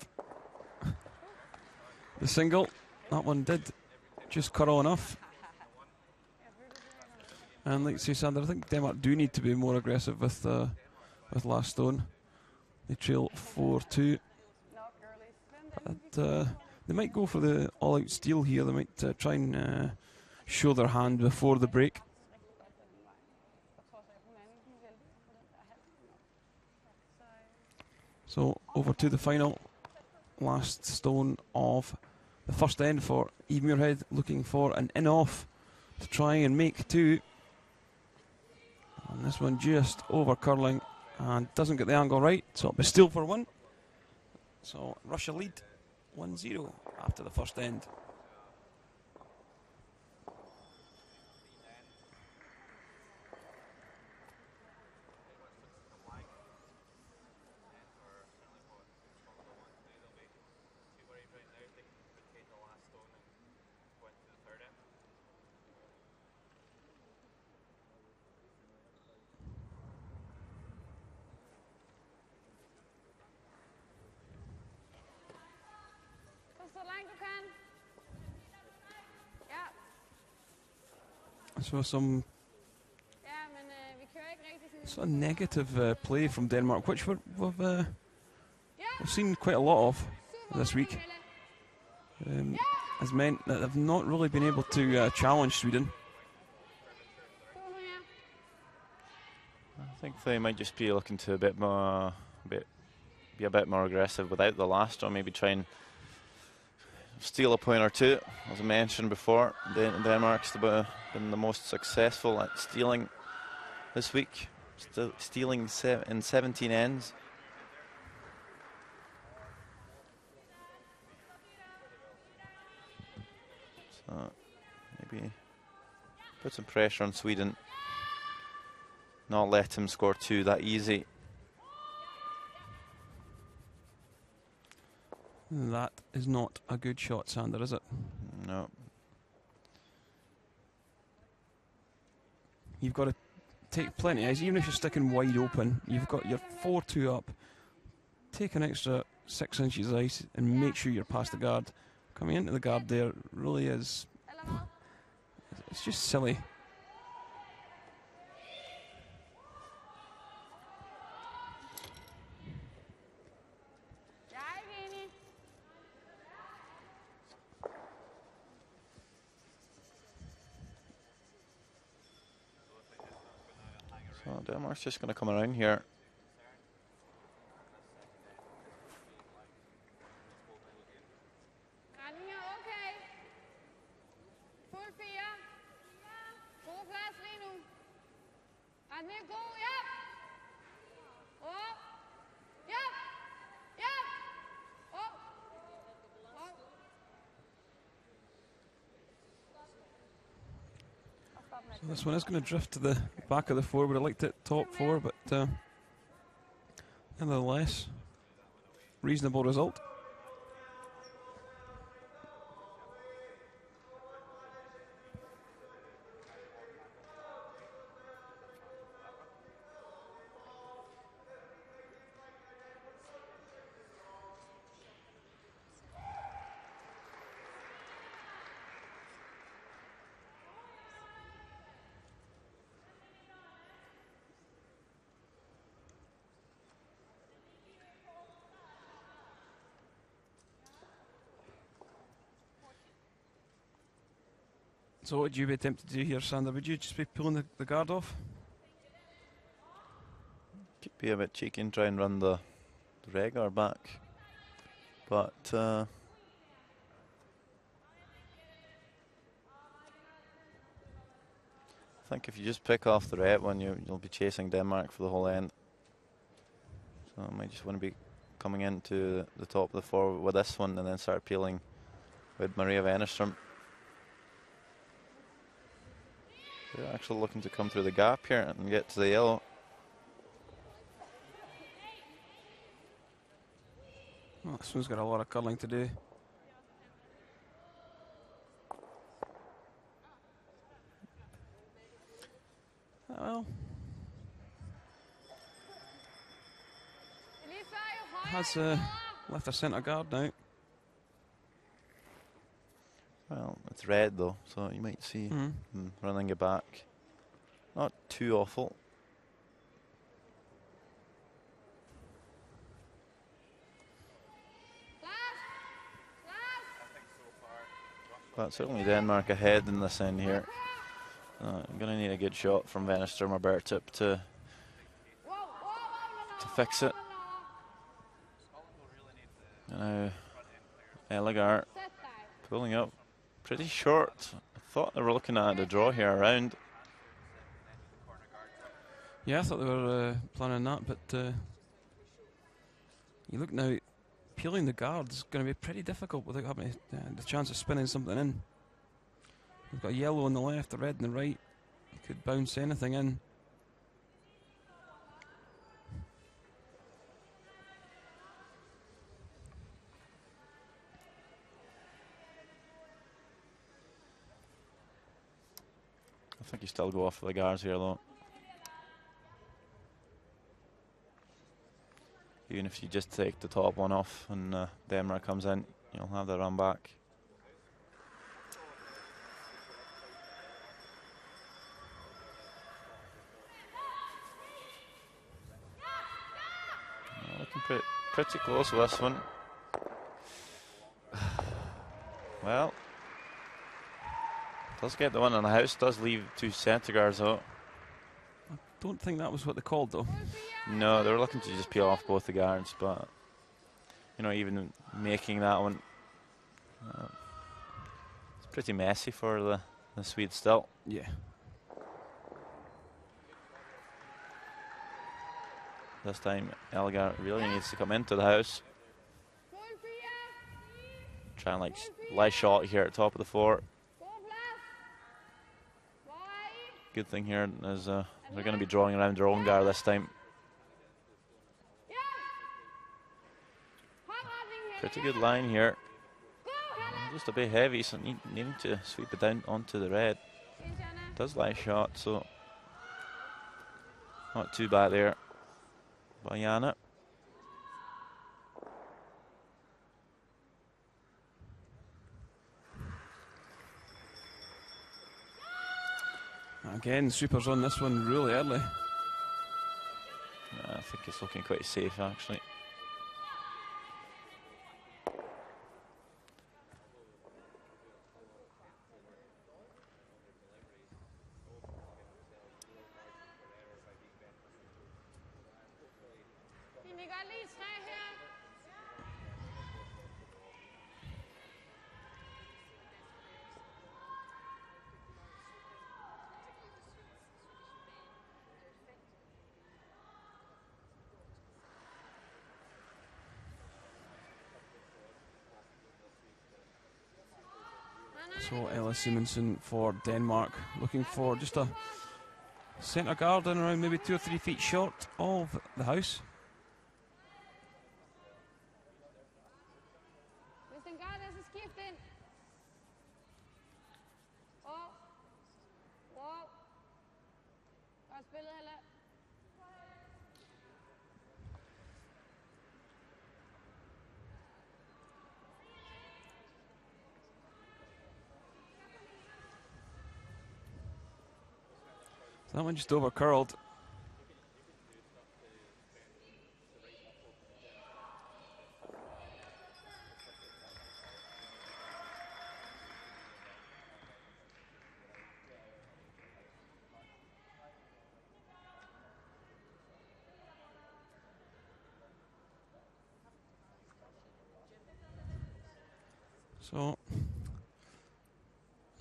the single. That one did just curl enough. And like you say, Sander, I think Denmark do need to be more aggressive with last stone. They trail 4-2. But they might go for the all-out steal here. They might try and show their hand before the break. So over to the final. Last stone of the first end for Eve Muirhead, looking for an in-off to try and make 2. And this one just over curling and doesn't get the angle right, so it'll be still for 1. So Russia lead 1-0 after the first end. So some negative play from Denmark, which we've seen quite a lot of this week, has meant that they've not really been able to challenge Sweden. I think they might just be looking to be a bit more aggressive without the last, or maybe try and steal a point or 2. As I mentioned before, Denmark's been the most successful at stealing this week, stealing in 17 ends. So maybe put some pressure on Sweden, not let him score 2 that easy. That is not a good shot, Sander, is it? No. You've got to take plenty of ice, even if you're sticking wide open. You've got your 4-2 up. Take an extra 6 inches of ice and make sure you're past the guard. Coming into the guard there really is, it's just silly. So Denmark's just going to come around here. This one is going to drift to the back of the 4. Would have liked it top 4, but nonetheless, reasonable result. So what would you be tempted to do here, Sander? Would you just be pulling the guard off? Could be a bit cheeky and try and run the regular back. But I think if you just pick off the red one, you'll be chasing Denmark for the whole end. So I might just want to be coming into the top of the 4 with this one and then start peeling with Maria Wennerström. They're actually looking to come through the gap here and get to the yellow. Well, this one's got a lot of curling to do. Well, has left her centre guard now. Well, it's red though, so you might see them running it back. Not too awful. But certainly Denmark ahead in this end here. I'm going to need a good shot from Wennerström or Bertip to fix it. And now Ellegaard pulling up pretty short. I thought they were looking at a draw here around. Yeah, I thought they were planning that, but you look now, peeling the guard is going to be pretty difficult without having the chance of spinning something in. We've got a yellow on the left, a red on the right. Could bounce anything in. I think you still go off for the guards here though. Even if you just take the top one off and Denmark comes in, you'll have the run back. Looking pretty close with this one. Well, does get the one in the house, does leave 2 centre guards out. I don't think that was what they called though. No, they were looking to just peel off both the guards, but you know, even making that one, it's pretty messy for the Swedes still. Yeah. This time Ellegaard really needs to come into the house. Try and lie shot here at top of the 4. Good thing here is they're going to be drawing around their own guard this time. Pretty good line here. Just a bit heavy, so needing to sweep it down onto the red. Does lie shot, so not too bad there by Jana. Again, Super's on this one really early. I think it's looking quite safe actually. So Ella Simonsen for Denmark, looking for just a centre garden around maybe 2 or 3 feet short of the house. That one just over curled. So,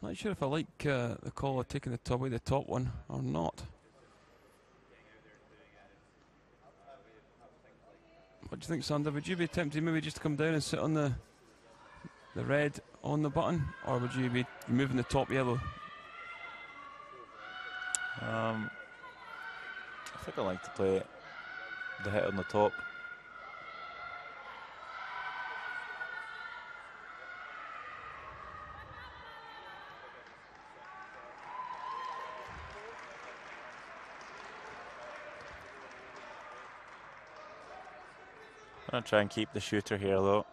not sure if I like the call of taking the top away the top one or not. What do you think, Sander? Would you be tempted maybe just to come down and sit on the red on the button, or would you be moving the top yellow? I think I like to play the hit on the top. I'm going to try and keep the shooter here though.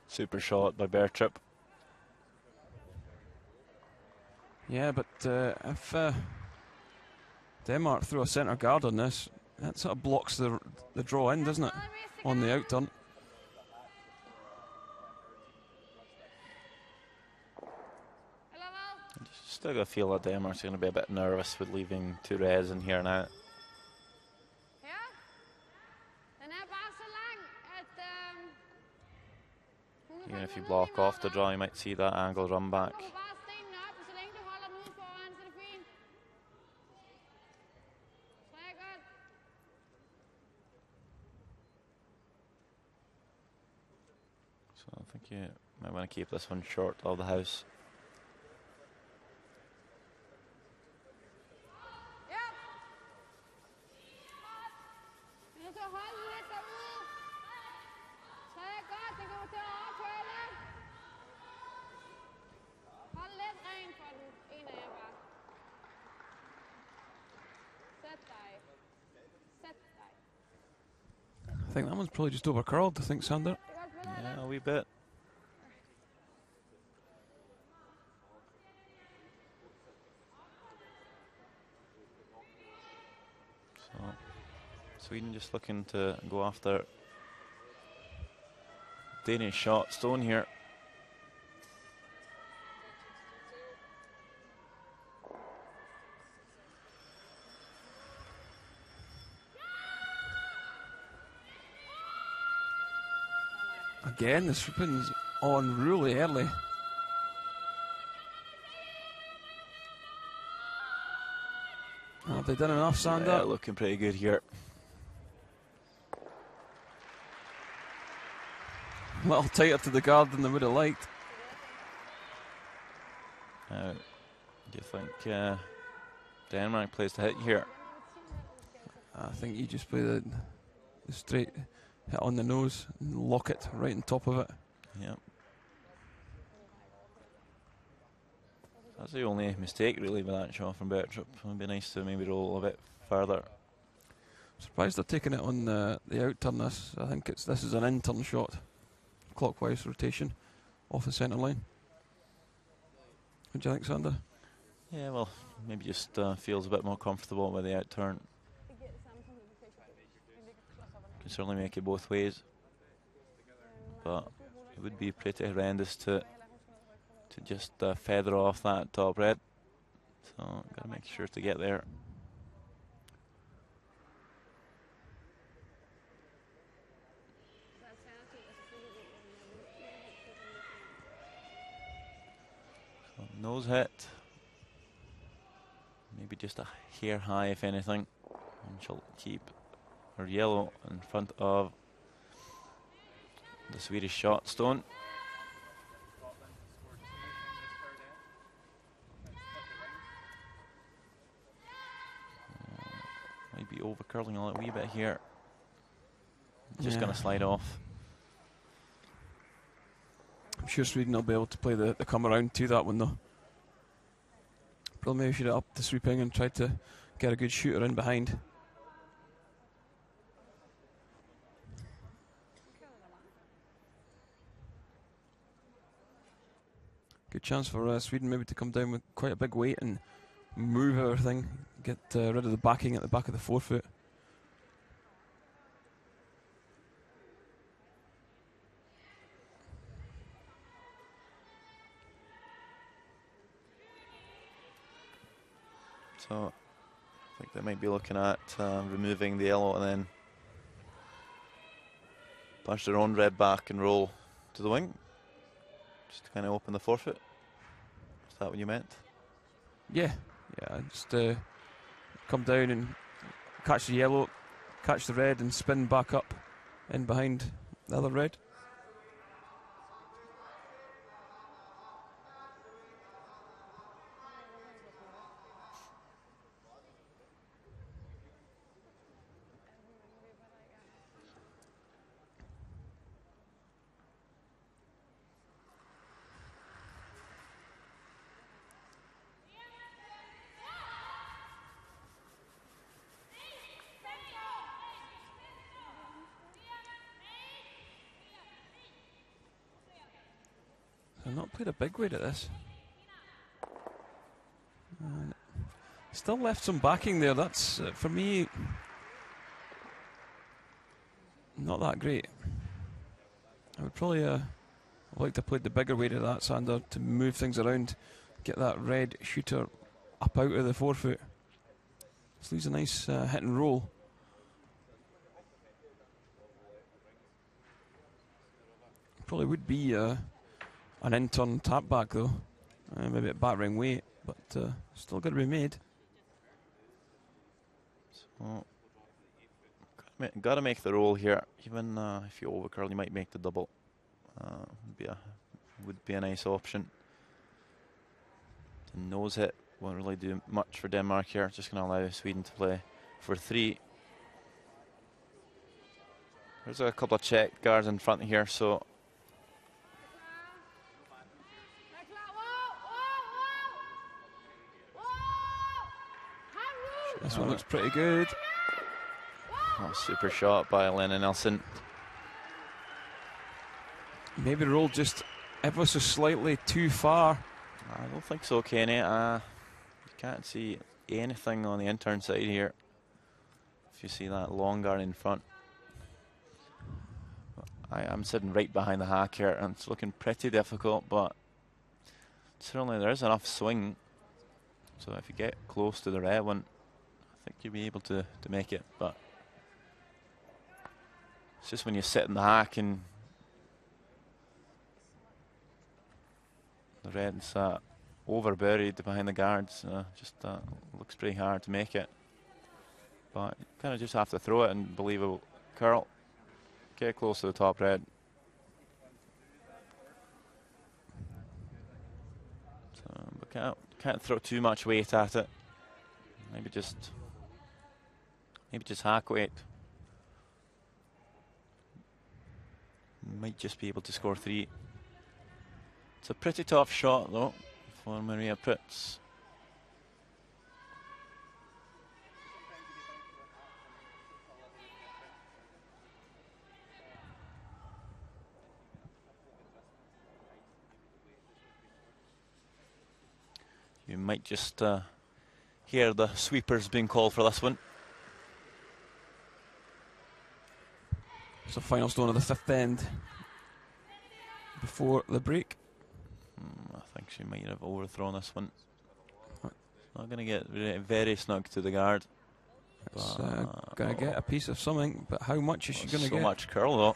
Super shot by Bertrup. Yeah, but if Denmark throw a centre guard on this, that sort of blocks the draw in, doesn't it? On the out turn. Still got to feel that Denmark's going to be a bit nervous with leaving 2 reds in here now. Even if you block off the draw, you might see that angle run back. So I think you might want to keep this one short of the house. I think that one's probably just over curled, I think, Sander. Yeah, a wee bit. So Sweden just looking to go after Danish shot stone here. Again, the swooping's on really early. Have they done enough, Sander? Yeah, looking pretty good here. A little tighter to the guard than they would have liked. Do you think Denmark plays the hit here? I think you just play the straight hit on the nose and lock it right on top of it. Yep. That's the only mistake really with that shot from Bertrup. It would be nice to maybe roll a bit further. Surprised they're taking it on the out turn. I think this is an in turn shot, clockwise rotation off the centre line. What do you think, Sander? Yeah, well, maybe just feels a bit more comfortable with the out turn. Can certainly make it both ways, but it would be pretty horrendous to just feather off that top red. So got to make sure to get there. Nose hit. Maybe just a hair high, if anything. And she'll keep her yellow in front of the Swedish shot stone. Might be over curling a wee bit here. Just going to slide off. I'm sure Sweden will be able to play the come around to that one though. Probably maybe should have upped the sweeping and tried to get a good shooter in behind. Good chance for Sweden maybe to come down with quite a big weight and move everything, get rid of the backing at the back of the forefoot. So I think they might be looking at removing the yellow and then punch their own red back and roll to the wing. Just to kind of open the forefoot. Is that what you meant? Yeah, just come down and catch the yellow, catch the red and spin back up in behind the other red. I've not played a big weight at this. Still left some backing there. That's, for me, not that great. I would probably like to play the bigger weight of that, Sander, to move things around, get that red shooter up out of the forefoot. This leaves a nice hit and roll. Probably would be an in-turn tap back though, maybe at battering weight, but still got to be made. So, got to make the roll here. Even if you overcurl, you might make the double. Would be a nice option. The nose hit won't really do much for Denmark here. Just going to allow Sweden to play for 3. There's a couple of check guards in front here, so. This one looks pretty good. Oh, super shot by Elena Nelson. Maybe rolled just ever so slightly too far. I don't think so, Kenny. You can't see anything on the intern side here. If you see that long guard in front. I'm sitting right behind the hack here, and it's looking pretty difficult, but certainly there is enough swing. So if you get close to the red one, I think you'll be able to make it, but it's just when you sit in the hack and the red's over buried behind the guards, just looks pretty hard to make it. But you kind of just have to throw it and believe it will curl. Get close to the top red. So, but can't throw too much weight at it. Maybe just hack weight. Might just be able to score 3. It's a pretty tough shot though for Maria Pritz. You might just hear the sweepers being called for this one. It's the final stone of the 5th end before the break. I think she might have overthrown this one. Not going to get very snug to the guard. It's going to get a piece of something, but how much is she going to get? So much curl though.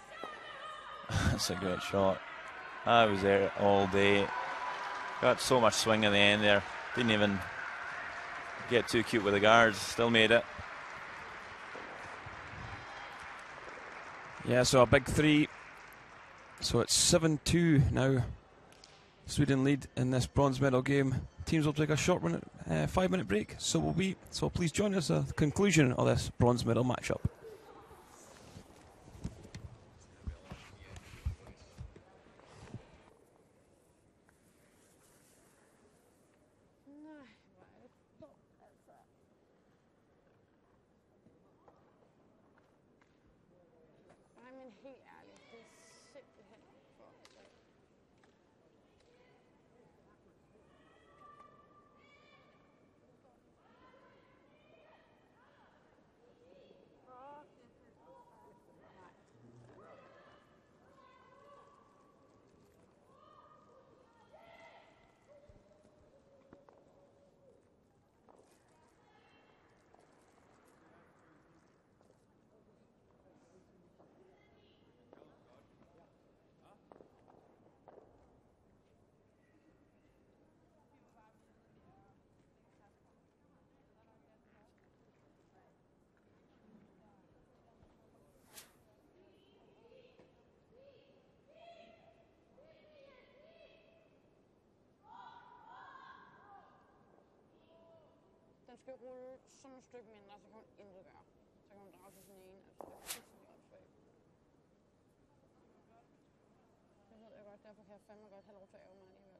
That's a great shot. I was there all day. Got so much swing in the end there. Didn't even get too cute with the guards. Still made it. Yeah, so a big 3. So it's 7-2 now. Sweden lead in this bronze medal game. Teams will take a short 5-minute break. So will we. So please join us at the conclusion of this bronze medal matchup. Den skal rulle sådan et stykke mindre, så kan hun intet gøre. Så kan hun drage til sådan en, altså det er fuldstændig åndssvagt. Det ved jeg godt, derfor kan jeg fandme godt have lov til at ære mig alligevel.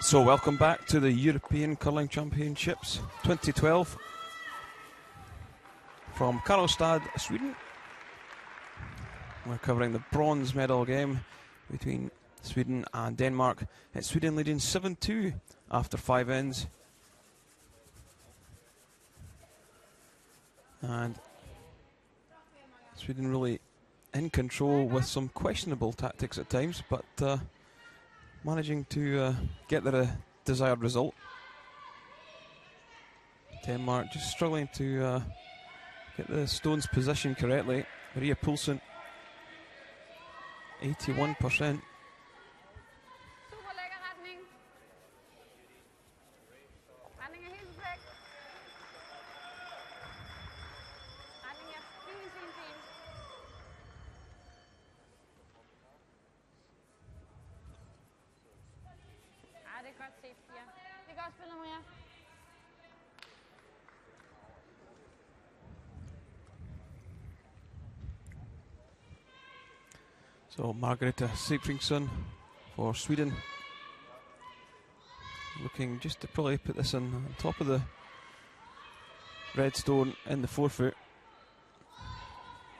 So welcome back to the European Curling Championships 2012 from Karlstad, Sweden. We're covering the bronze medal game between Sweden and Denmark. It's Sweden leading 7-2 after 5 ends. And Sweden really in control with some questionable tactics at times, but managing to get their desired result. Denmark just struggling to get the stones positioned correctly. Maria Poulsen, 81%. So Margareta Sigfridsson for Sweden, looking just to probably put this on top of the red stone in the forefoot.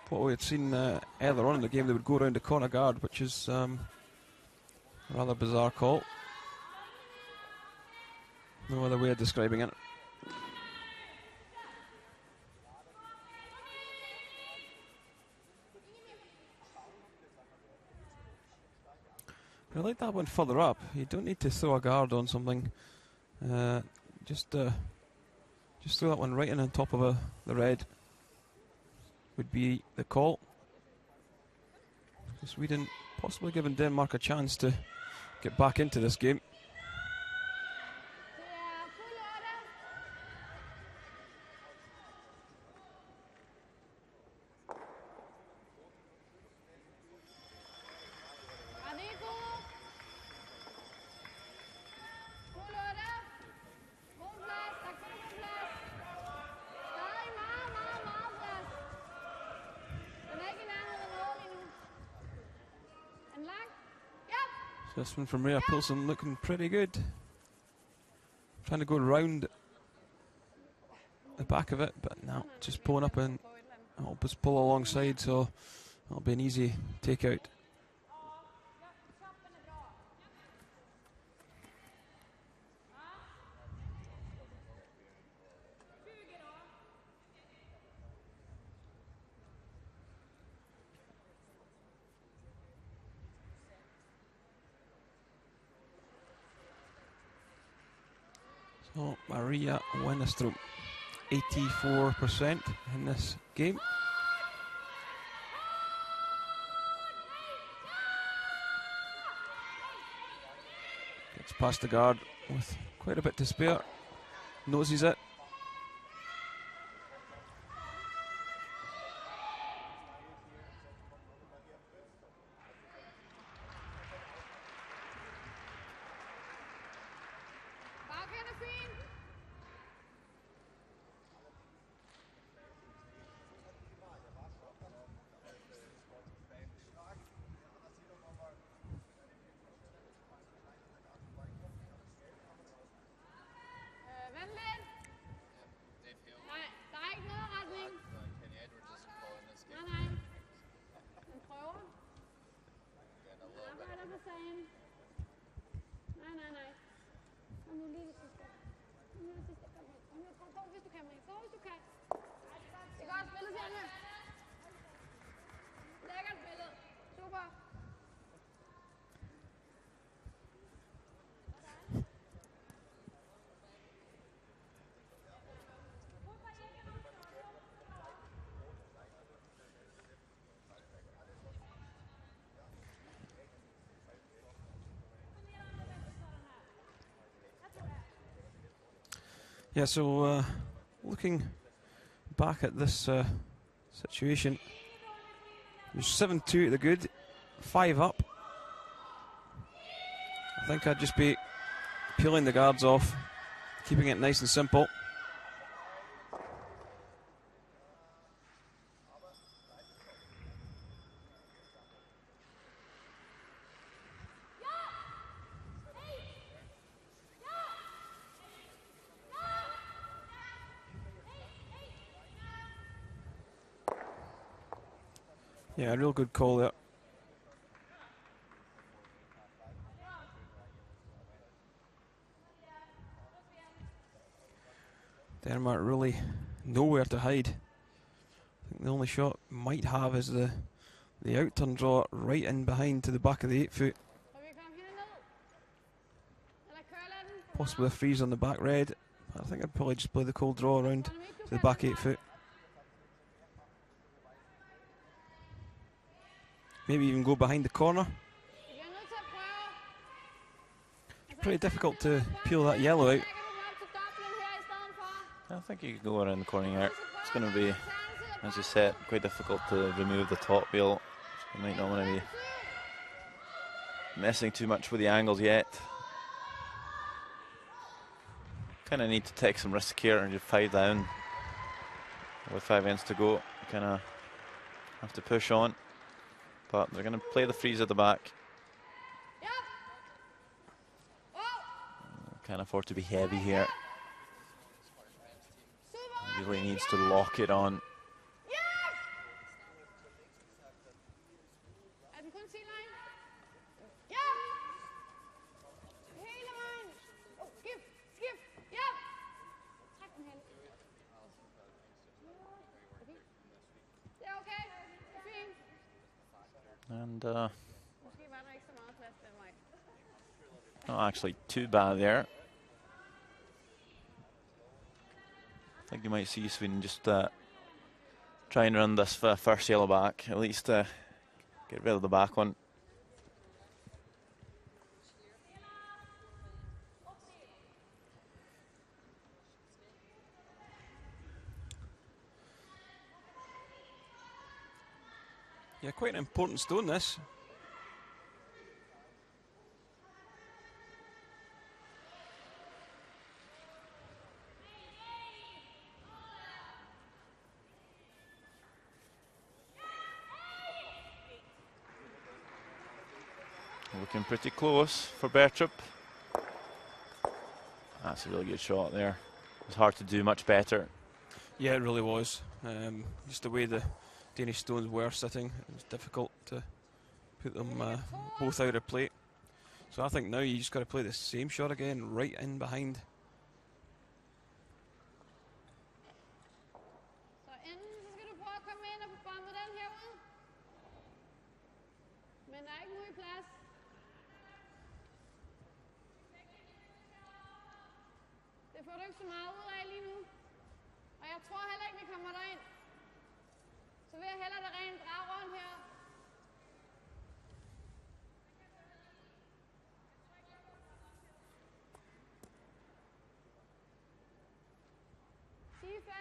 What we had seen earlier on in the game, they would go around the corner guard, which is a rather bizarre call. No other way of describing it. I like that one further up. You don't need to throw a guard on something. Just throw that one right in on top of the red would be the call. Sweden possibly giving Denmark a chance to get back into this game. This one from Maria Poulsen looking pretty good. Trying to go round the back of it, but no, just pulling up and it'll just pull alongside, so it'll be an easy take out. So Maria Wennerstrup, 84% in this game. Gets past the guard with quite a bit to spare. Noses it. Yeah, so looking back at this situation, there's 7-2 at the good, 5 up. I think I'd just be peeling the guards off, keeping it nice and simple. Yeah, a real good call there. Denmark really nowhere to hide. I think the only shot might have is the out-turn draw right in behind to the back of the 8-foot. Possibly a freeze on the back red. I think I'd probably just play the cold draw around to the back 8-foot. Maybe even go behind the corner. It's pretty difficult to peel that yellow out. I think you can go around the corner here. It's going to be, as you said, quite difficult to remove the top wheel. So you might not want to be messing too much with the angles yet. Kind of need to take some risk here and just 5 down. With 5 ends to go, kind of have to push on. But they're going to play the freeze at the back. Can't afford to be heavy here. Really needs to lock it on. And not actually too bad there. I think you might see Sweden just try and run this first yellow back, at least get rid of the back one. Yeah, quite an important stone, this. Looking pretty close for Bertrup. That's a really good shot there. It's hard to do much better. Yeah, it really was. Just the way the Danish stones were sitting, it was difficult to put them both out of play. So I think now you just got to play the same shot again, right in behind. Det får du ikke så meget ud af lige nu. Og jeg tror heller ikke, vi kommer derind. Så vil jeg hellere det rent drage rundt her. Sige 5.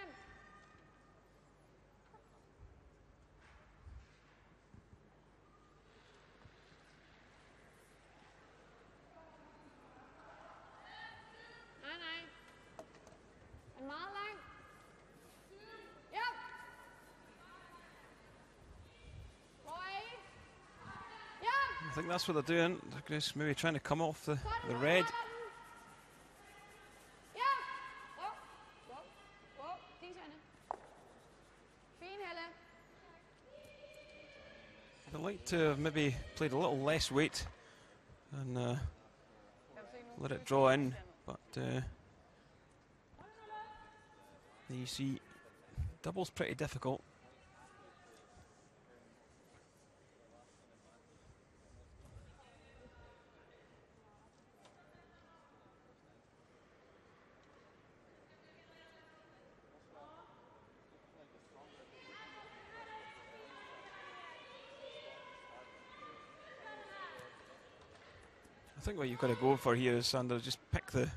I think that's what they're doing. They're just maybe trying to come off the red. They'd like to have maybe played a little less weight and let it draw in, but you see, double's pretty difficult. I think what you've got to go for here is, Sander, just pick the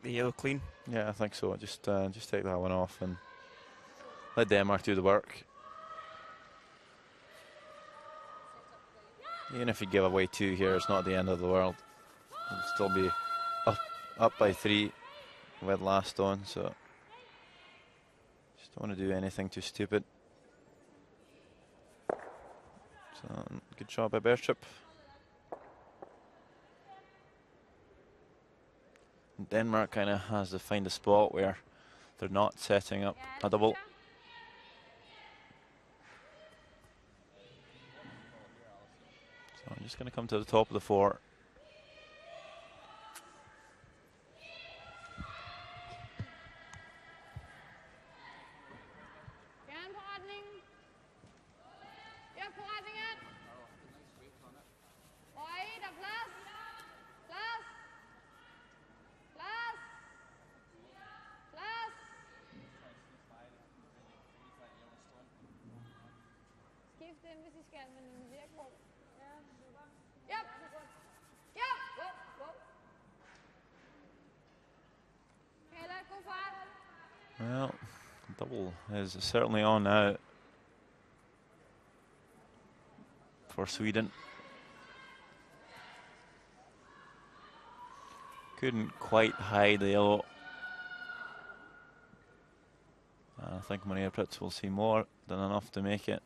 yellow clean. Yeah, I think so. Just take that one off and let Denmark do the work. Even if you give away 2 here, it's not the end of the world. You'll still be up by 3 with last on, so just don't want to do anything too stupid. So good shot by Bertrup. Denmark kind of has to find a spot where they're not setting up a double. I'm just going to come to the top of the 4. Well, double is certainly on now for Sweden. Couldn't quite hide the yellow. I think Maria Pritz will see more than enough to make it.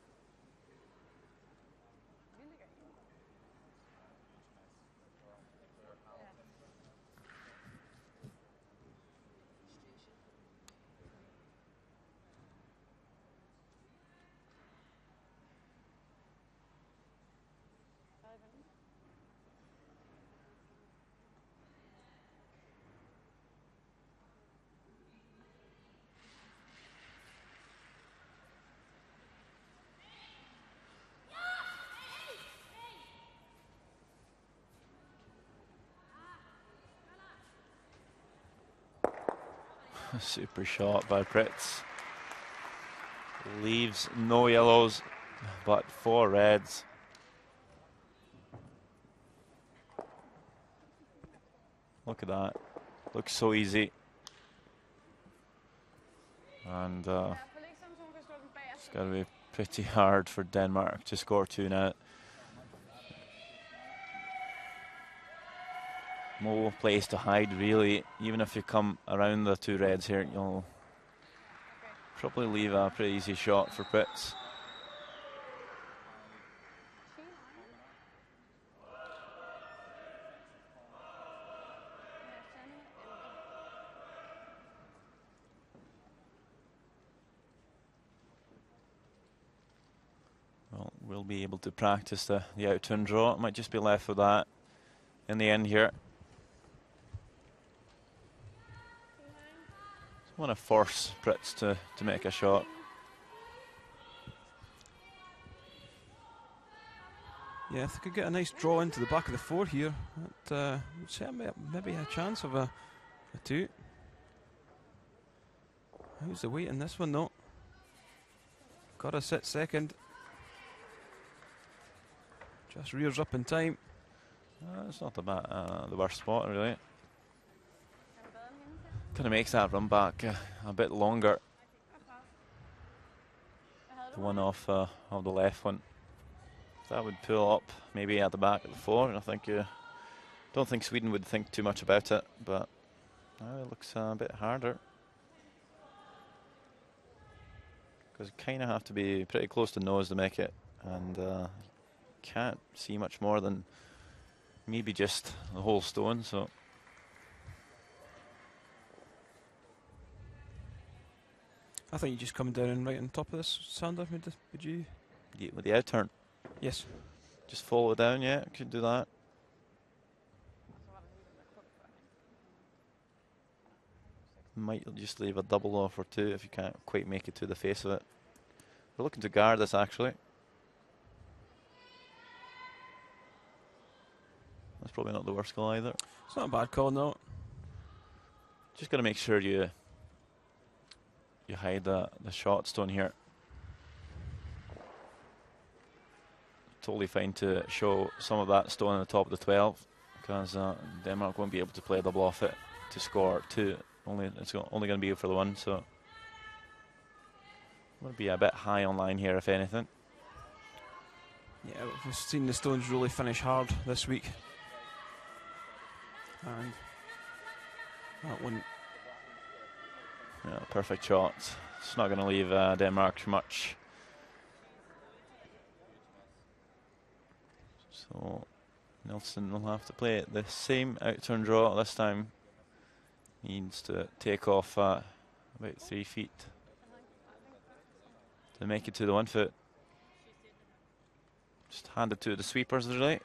Super shot by Pritz. Leaves no yellows, but 4 reds. Look at that. Looks so easy. And it's got to be pretty hard for Denmark to score 2 now. No place to hide, really. Even if you come around the 2 reds here, you'll probably leave a pretty easy shot for Pritz. Well, we'll be able to practice the out-turn draw. It might just be left with that in the end here. I want to force Pritz to make a shot. Yeah, if they could get a nice draw into the back of the 4 here, that would set maybe a chance of a 2. How's the weight in this one though? Gotta sit second. Just rears up in time. It's not the worst spot, really. Kind of makes that run back a bit longer. The one off of the left one. That would pull up maybe at the back of the 4, and I think don't think Sweden would think too much about it, but now it looks a bit harder. Because you kind of have to be pretty close to nose to make it, and can't see much more than maybe just the whole stone, so. I think you're just coming down and right on top of this, Sander. Would you? Yeah, with the out turn. Yes. Just follow it down, yeah, could do that. Might just leave a double off or 2 if you can't quite make it to the face of it. We're looking to guard this, actually. That's probably not the worst call either. It's not a bad call, no. Just got to make sure you hide the shot stone here. Totally fine to show some of that stone on the top of the 12, because Denmark won't be able to play a double off it to score 2. It's only going to be for the 1, so going to be a bit high on line here, if anything. Yeah, we've seen the stones really finish hard this week, and that one. Yeah, perfect shot. It's not going to leave Denmark much. So Nilsson will have to play the same out-turn draw this time. Needs to take off about 3 feet to make it to the 1 foot. Just hand it to the sweepers, really.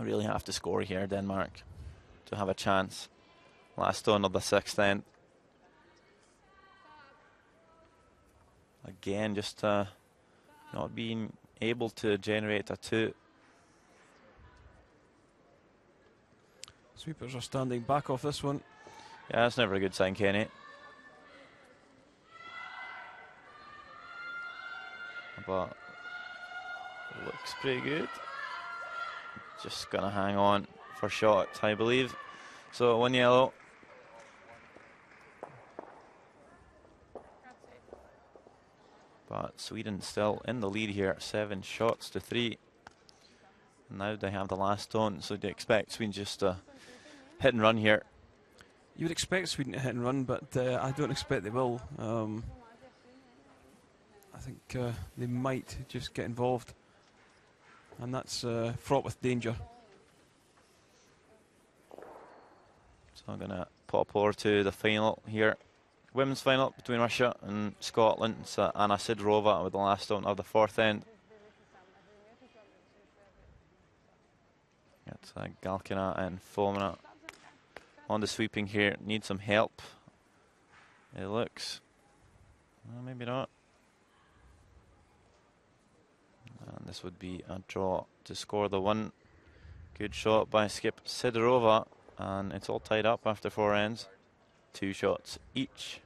Really have to score here, Denmark, to have a chance. Last stone of the 6th end. Again, just not being able to generate a 2. Sweepers are standing back off this one. Yeah, that's never a good sign, Kenny. But looks pretty good. Just gonna hang on for shots, I believe. So 1 yellow. But Sweden still in the lead here, 7 shots to 3. Now they have the last stone, so do you expect Sweden just to hit and run here? You would expect Sweden to hit and run, but I don't expect they will. I think they might just get involved, and that's fraught with danger. So I'm going to pop over to the final here. Women's final between Russia and Scotland. It's Anna Sidorova with the last stone of the 4th end. It's Galkina and Fomina on the sweeping here. Need some help, it looks. Well, maybe not. And this would be a draw to score the 1. Good shot by skip Sidorova, and it's all tied up after 4 ends. 2 shots each.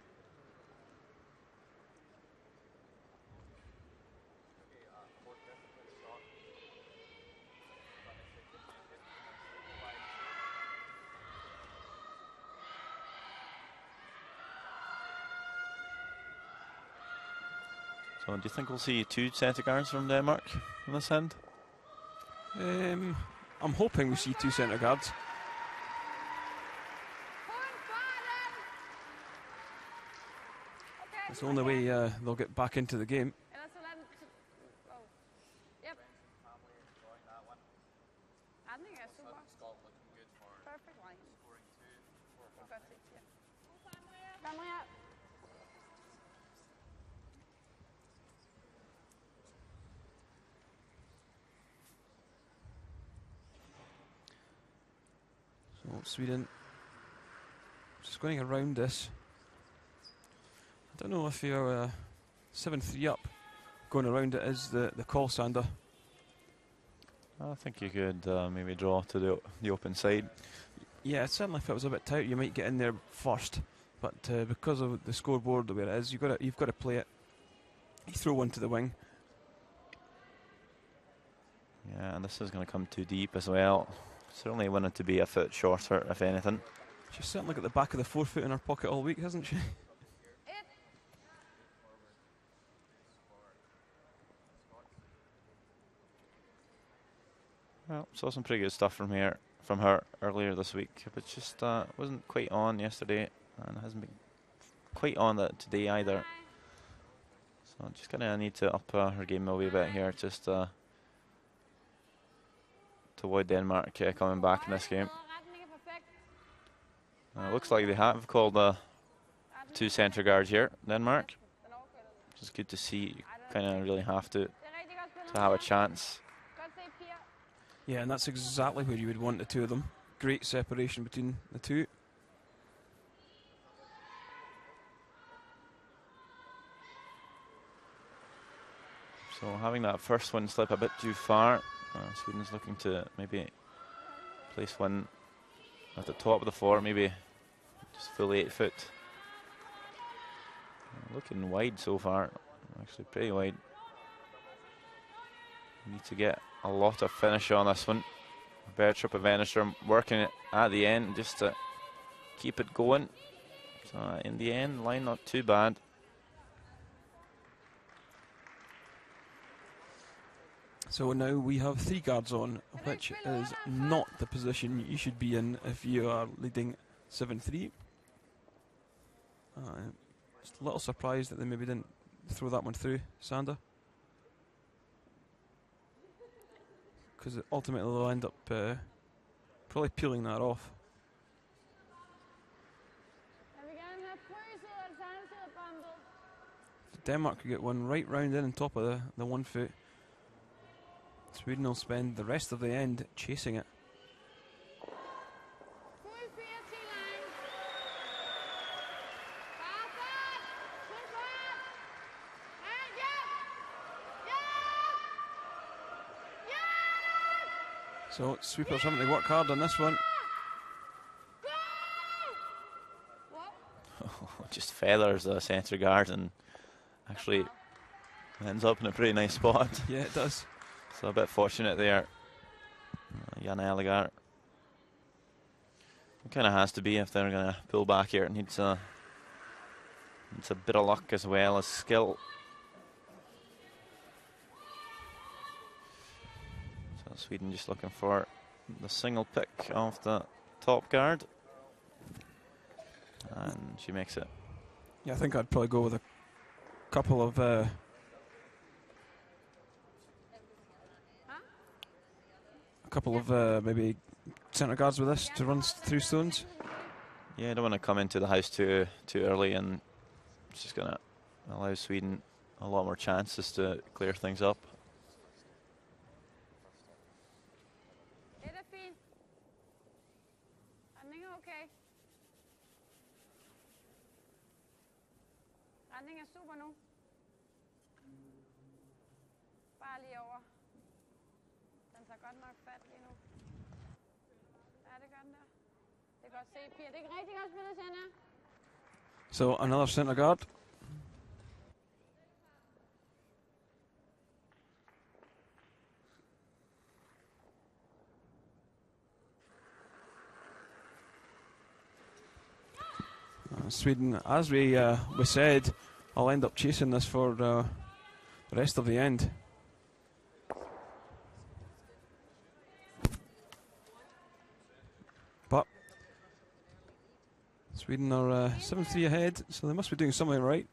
So do you think we'll see 2 centre guards from Denmark in this end? I'm hoping we see 2 centre guards. It's the only way they'll get back into the game. Sweden just going around this. I don't know if you're 7-3 up, going around it is the Karlstad. I think you could maybe draw to the open side. Yeah, certainly if it was a bit tight, you might get in there first. But because of the scoreboard the way it is, you've got to play it. You throw one to the wing. Yeah, and this is going to come too deep as well. Certainly wanted to be a foot shorter, if anything. She's certainly got the back of the 4-foot in her pocket all week, hasn't she? Well, saw some pretty good stuff from her earlier this week, but just wasn't quite on yesterday, and hasn't been quite on that today either. So just gonna need to up her game a wee bit here, just to avoid Denmark coming back in this game. Looks like they have called 2 centre guards here, Denmark, which is good to see. You kind of really have to have a chance. Yeah, and that's exactly where you would want the 2 of them. Great separation between the 2. So having that first one slip a bit too far, Sweden's looking to maybe place one at the top of the 4, maybe just full 8-foot. Looking wide so far, actually pretty wide. Need to get a lot of finish on this one. Bertrup and Wennerstrom working it at the end just to keep it going. So in the end, line not too bad. So now we have 3 guards on, which is not the position you should be in if you are leading 7-3. Just a little surprised that they maybe didn't throw that one through, Sander. Because ultimately they'll end up probably peeling that off. Denmark could get one right round in on top of the 1 foot. Sweden will spend the rest of the end chasing it. So sweepers having to work hard on this one. Just feathers the centre guard and actually ends up in a pretty nice spot. Yeah, it does. So a bit fortunate there. Jan Ellegaard. It kind of has to be if they're going to pull back here. It needs a bit of luck as well as skill. So Sweden just looking for the single pick of the top guard. And she makes it. Yeah, I think I'd probably go with a couple of maybe centre guards with this to run through stones. Yeah, I don't want to come into the house too early, and it's just going to allow Sweden a lot more chances to clear things up. Redning er super nu. Bare lige over. Den tager godt nok fat lige nu. Ja, det gør den der. Det kan godt se, Pia. Det er rigtig godt spillet, Senna. So another centre guard. Sweden, as we said, I'll end up chasing this for the rest of the end. But Sweden are 7-3 ahead, so they must be doing something right.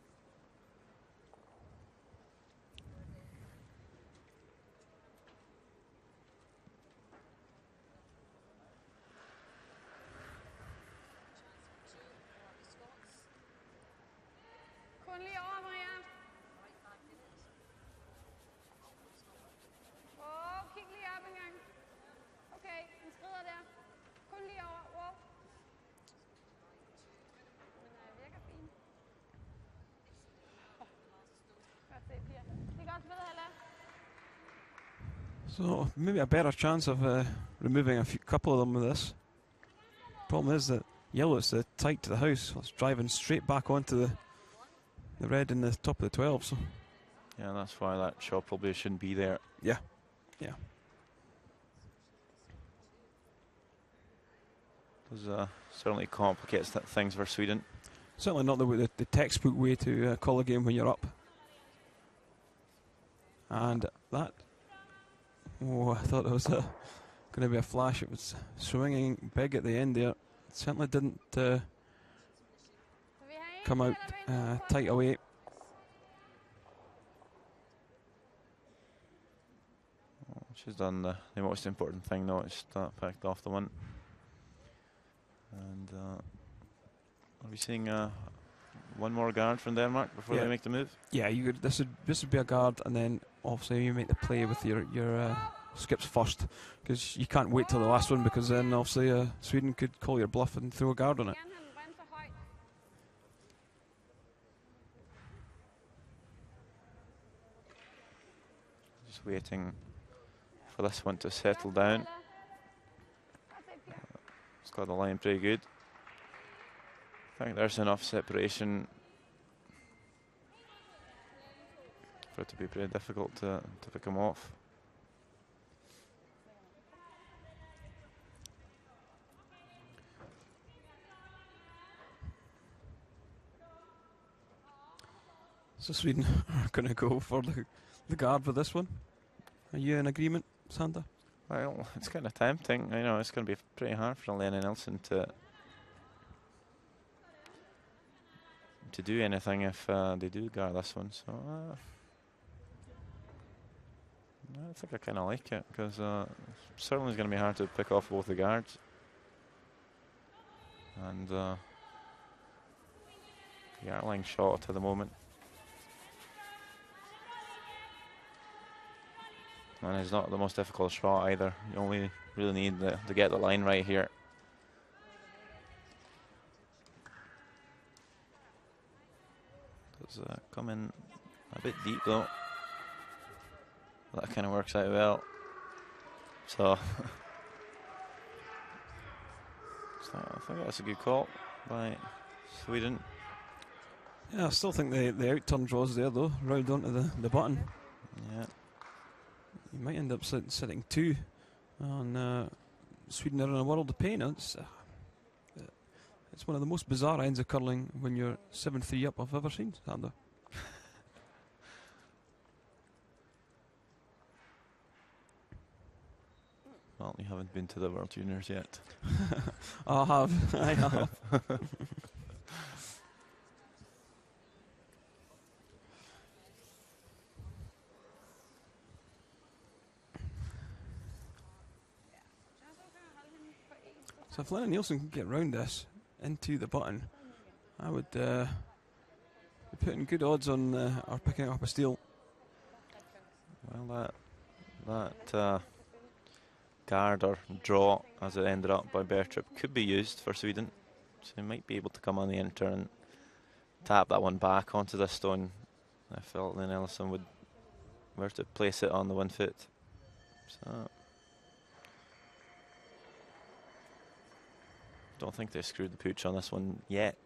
So maybe a better chance of removing a couple of them with this. Problem is that yellow is tight to the house. It's driving straight back onto the red in the top of the 12. So yeah, that's why that shot probably shouldn't be there. Yeah, yeah. Does certainly complicates things for Sweden. Certainly not the textbook way to call a game when you're up. And that. Oh, I thought it was going to be a flash. It was swinging big at the end there. It certainly didn't come out tight away. She's done the most important thing though. It's picked off the one. And are we seeing one more guard from Denmark before they make the move? Yeah, you could. This would be a guard, and then obviously you make the play with your skips first, because you can't wait till the last one, because then obviously Sweden could call your bluff and throw a guard on it. Just waiting for this one to settle down. It's got the line pretty good. I think there's enough separation for it to be pretty difficult to pick him off. So Sweden are going to go for the guard for this one. Are you in agreement, Sander? Well, it's kind of tempting. I know it's going to be pretty hard for Lena Nilsson to do anything if they do guard this one. So I think I kind of like it, because certainly it's going to be hard to pick off both the guards. And Yarling shot to the moment. And it's not the most difficult shot either. You only really need to get the line right here. Does come in a bit deep though. That kind of works out well. So So I think that's a good call by Sweden. Yeah, I still think the out-turn draws there though, round onto the button. Yeah. You might end up sitting 2 on Sweden are in a world of pain. It's one of the most bizarre ends of curling when you're 7-3 up I've ever seen, Sander. Well, you haven't been to the World Juniors yet. I have. I have. So if Lennon Nielsen can get round this into the button, I would be putting good odds on our picking up a steal. Well, that guard or draw, as it ended up by Bertrup, could be used for Sweden. So he might be able to come on the enter and tap that one back onto this stone. I felt then Ellison would were to place it on the 1 foot. So don't think they've screwed the pooch on this one yet.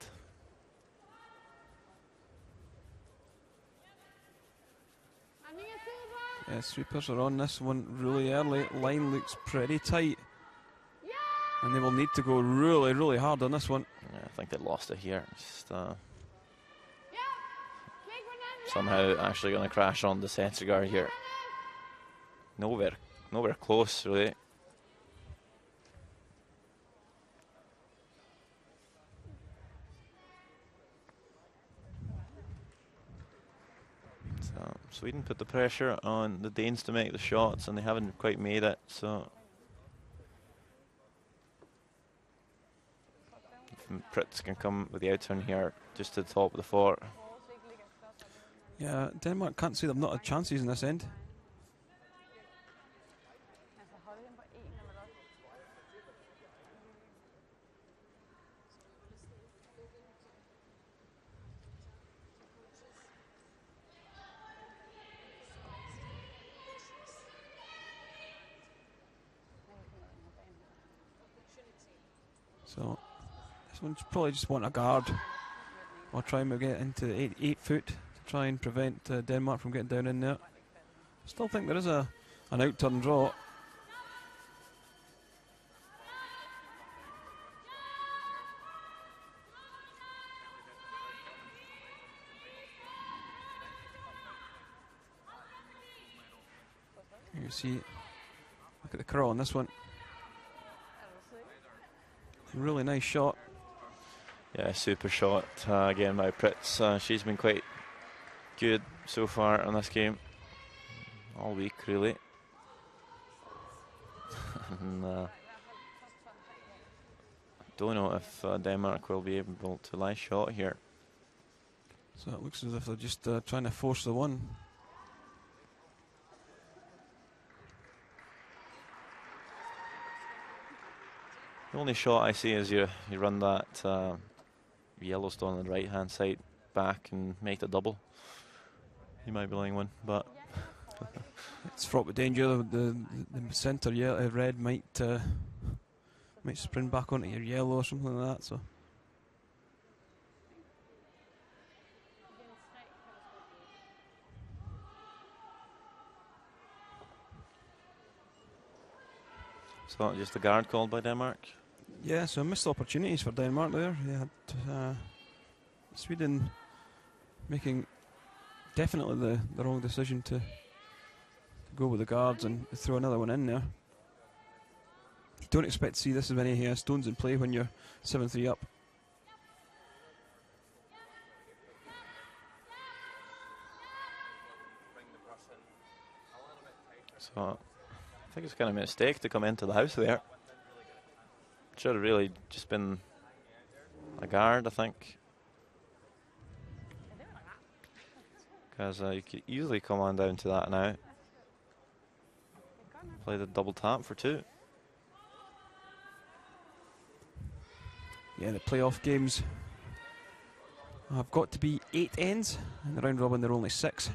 Yeah, sweepers are on this one really early. Line looks pretty tight. And they will need to go really, really hard on this one. Yeah, I think they lost it here. Just, somehow actually going to crash on the center guard here. Nowhere close, really. So Sweden put the pressure on the Danes to make the shots, and they haven't quite made it. So if Pritz can come with the outturn here, just to the top of the fort. Yeah, Denmark can't say they've not had chances in this end. So this one's probably just want a guard. Or try and get into 8 foot to try and prevent Denmark from getting down in there. Still think there is an out-turn draw. You see, look at the curl on this one. Really nice shot. Yeah, super shot again by Pritz. She's been quite good so far in this game, all week really. And don't know if Denmark will be able to lie shot here. So it looks as if they're just trying to force the one. The only shot I see is you run that Yellowstone on the right hand side back and make the double. You might be laying one, but it's fraught with danger. The centre red might sprint back onto your yellow or something like that. So just a guard called by Denmark. Yeah, so missed opportunities for Denmark there. They had Sweden making definitely the wrong decision to go with the guards and throw another one in there. You don't expect to see this as many stones in play when you're 7-3 up. So I think it's kind of a mistake to come into the house there. Should have really just been a guard, I think. Because you could easily come on down to that now. Play the double tap for 2. Yeah, the playoff games have got to be 8 ends. In the round robin, there are only 6.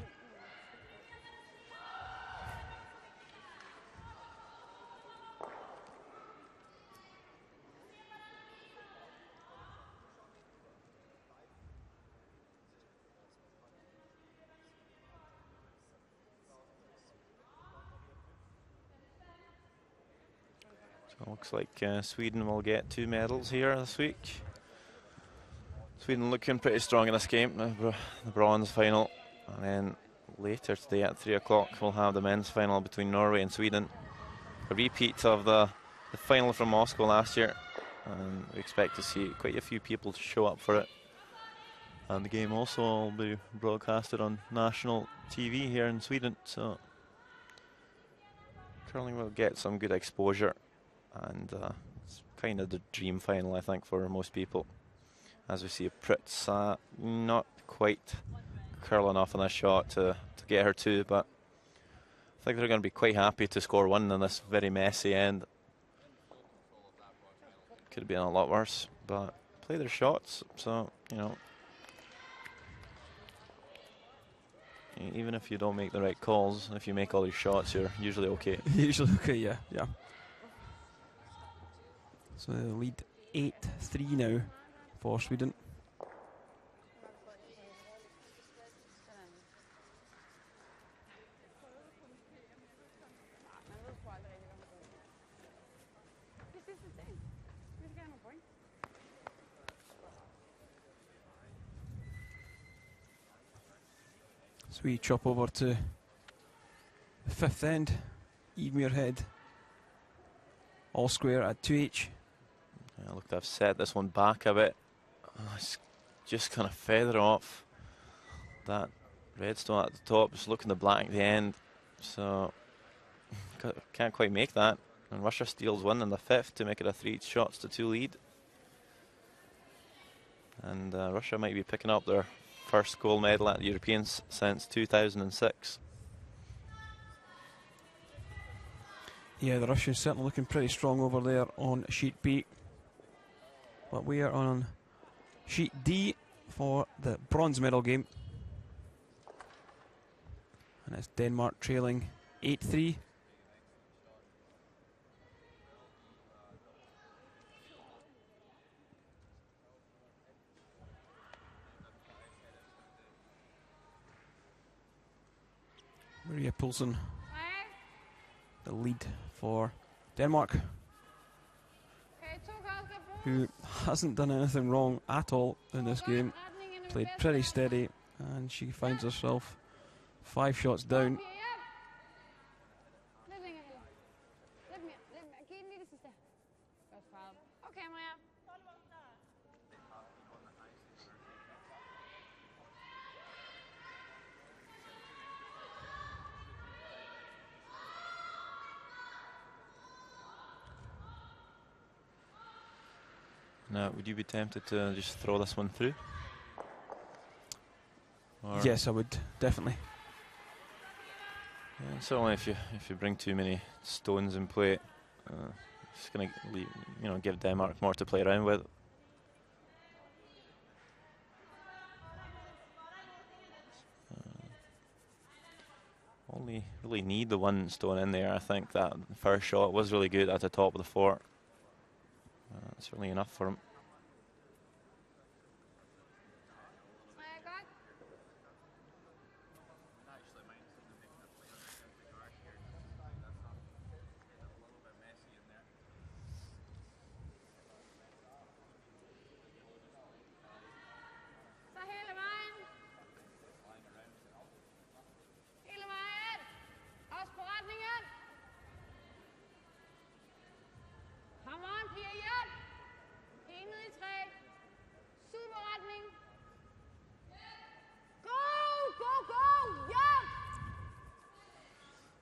So looks like Sweden will get 2 medals here this week. Sweden looking pretty strong in this game, the bronze final. And then later today at 3 o'clock we'll have the men's final between Norway and Sweden. A repeat of the final from Moscow last year. And we expect to see quite a few people show up for it. And the game also will be broadcasted on national TV here in Sweden. So curling will get some good exposure. And it's kind of the dream final, I think, for most people. As we see Pritz not quite curl enough on this shot to get her 2, but I think they're going to be quite happy to score 1 in this very messy end. Could have been a lot worse, but play their shots, so, you know, even if you don't make the right calls, if you make all your shots, you're usually okay. Usually okay, yeah. So they lead 8-3 now for Sweden. So we chop over to the 5th end, Evemuir Head, all square at 2H. Yeah, look, I've set this one back a bit. It's just kind of feather off that redstone at the top, just looking the black at the end. So can't quite make that. And Russia steals 1 in the 5th to make it a 3 shots to 2 lead. And Russia might be picking up their first gold medal at the Europeans since 2006. Yeah, the Russians certainly looking pretty strong over there on sheet B. But we are on sheet D for the bronze medal game. And it's Denmark trailing 8-3. Maria Poulsen, the lead for Denmark, who hasn't done anything wrong at all in this game. Played pretty steady, and she finds herself 5 shots down. Now, would you be tempted to just throw this one through? Or Yes, I would, definitely. yeah, certainly, if you bring too many stones in play, it's going to give Denmark more to play around with. Only really need the 1 stone in there. I think that first shot was really good at the top of the fort. It's certainly enough for him.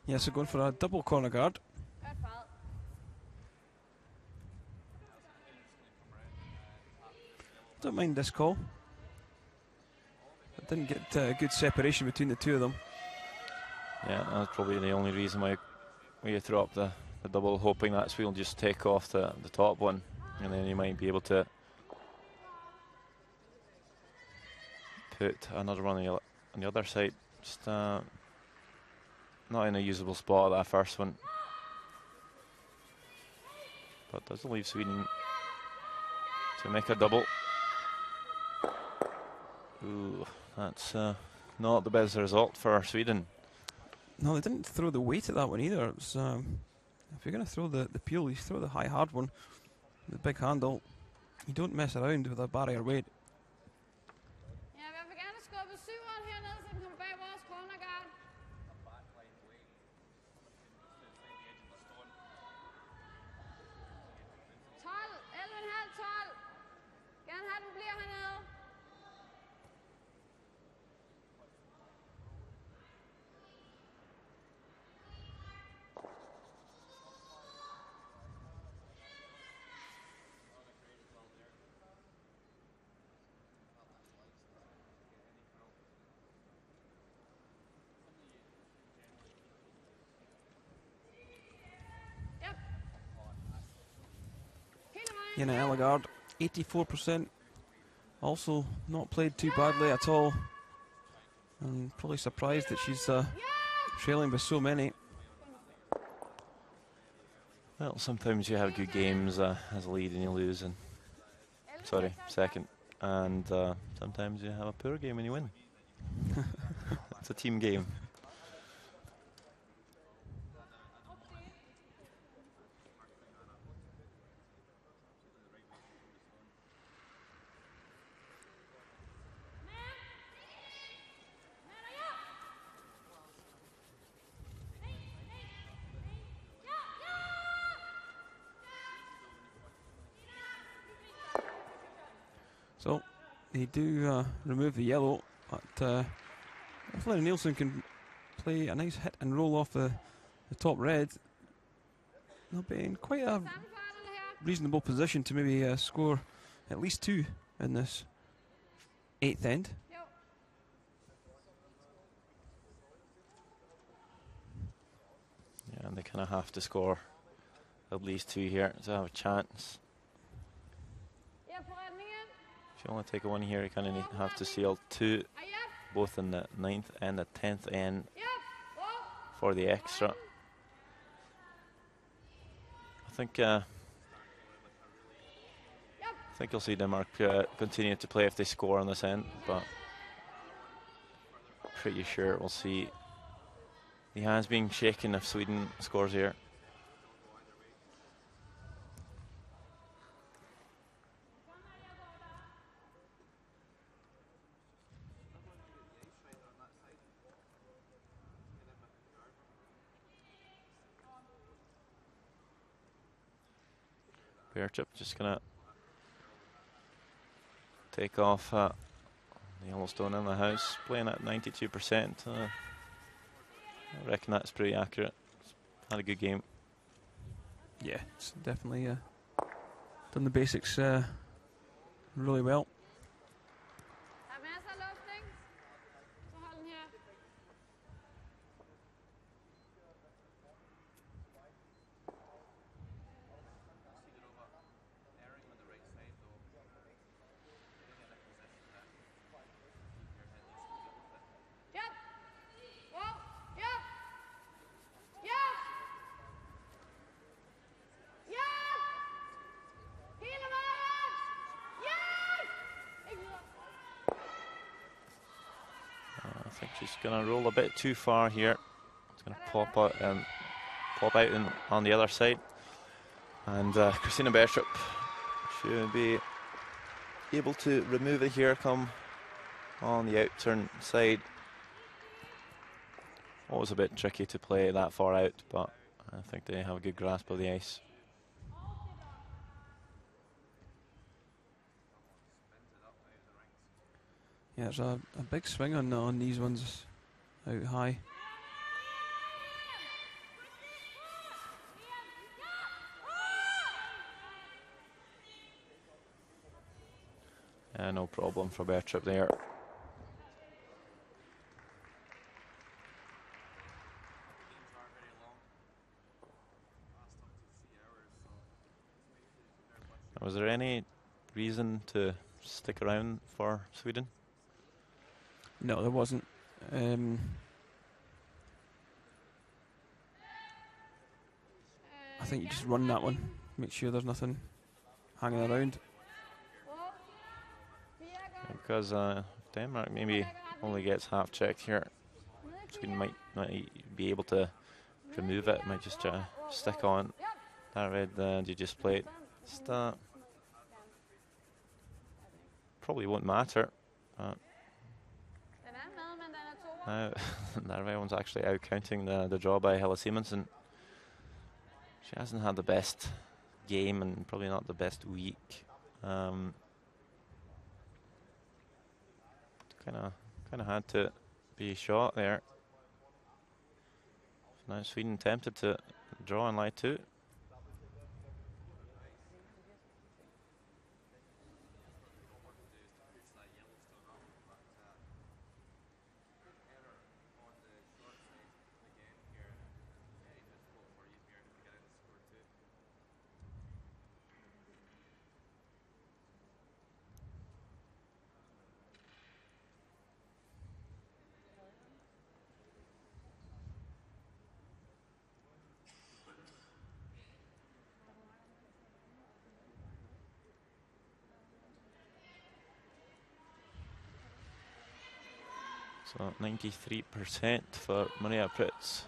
Yeah, so going for a double corner guard. Don't mind this call. I didn't get good separation between the 2 of them. Yeah, that's probably the only reason why you throw up the double, hoping that SWE will just take off the top one, and then you might be able to put another one on the other side. Just not in a usable spot, that first one. But does leave Sweden to make a double. Ooh, that's not the best result for Sweden. No, they didn't throw the weight at that one either. It was if you're going to throw the peel, you throw the high hard one, the big handle. You don't mess around with a barrier weight. Ja, jeg vil gerne skubbe 7'eren hernede, så den kommer bag vores corner guard. 12, 11,5, 12. Gerne have den bliver hernede. Jenna Ellegard, 84%. Also not played too badly at all. And probably surprised that she's trailing by so many. Well, sometimes you have good games as a lead and you lose, and second, and sometimes you have a poor game and you win. It's a team game. So they do remove the yellow, but if Lennon Nielsen can play a nice hit and roll off the top red, they'll be in quite a reasonable position to maybe score at least 2 in this 8th end. Yeah, and they kind of have to score at least 2 here to have a chance. If you only take a 1 here, you kind of have to seal 2, both in the 9th and the 10th end for the extra. I think you'll see Denmark continue to play if they score on this end, but pretty sure we'll see the hands being shaken if Sweden scores here. Berchup just gonna take off the Yellowstone in the house, playing at 92%. I reckon that's pretty accurate. Had a good game. Yeah, it's definitely done the basics really well. I think she's going to roll a bit too far here. It's going to pop out on the other side. And Christina Berchup should be able to remove it here, come on the out-turn side. Always a bit tricky to play that far out, but I think they have a good grasp of the ice. Yeah, there's a big swing on these ones out high. Yeah, no problem for Berchup there. Was there any reason to stick around for Sweden? No, there wasn't. I think you just run that one, make sure there's nothing hanging around. Because Denmark maybe only gets half checked here, Sweden might not be able to remove it. Might just try to stick on that red you just played. Just, probably won't matter. That red one's actually out counting the draw by Hella Simonsen. She hasn't had the best game and probably not the best week. Kind of had to be shot there. Now Sweden tempted to draw in line 2. So 93% for Maria Pritz.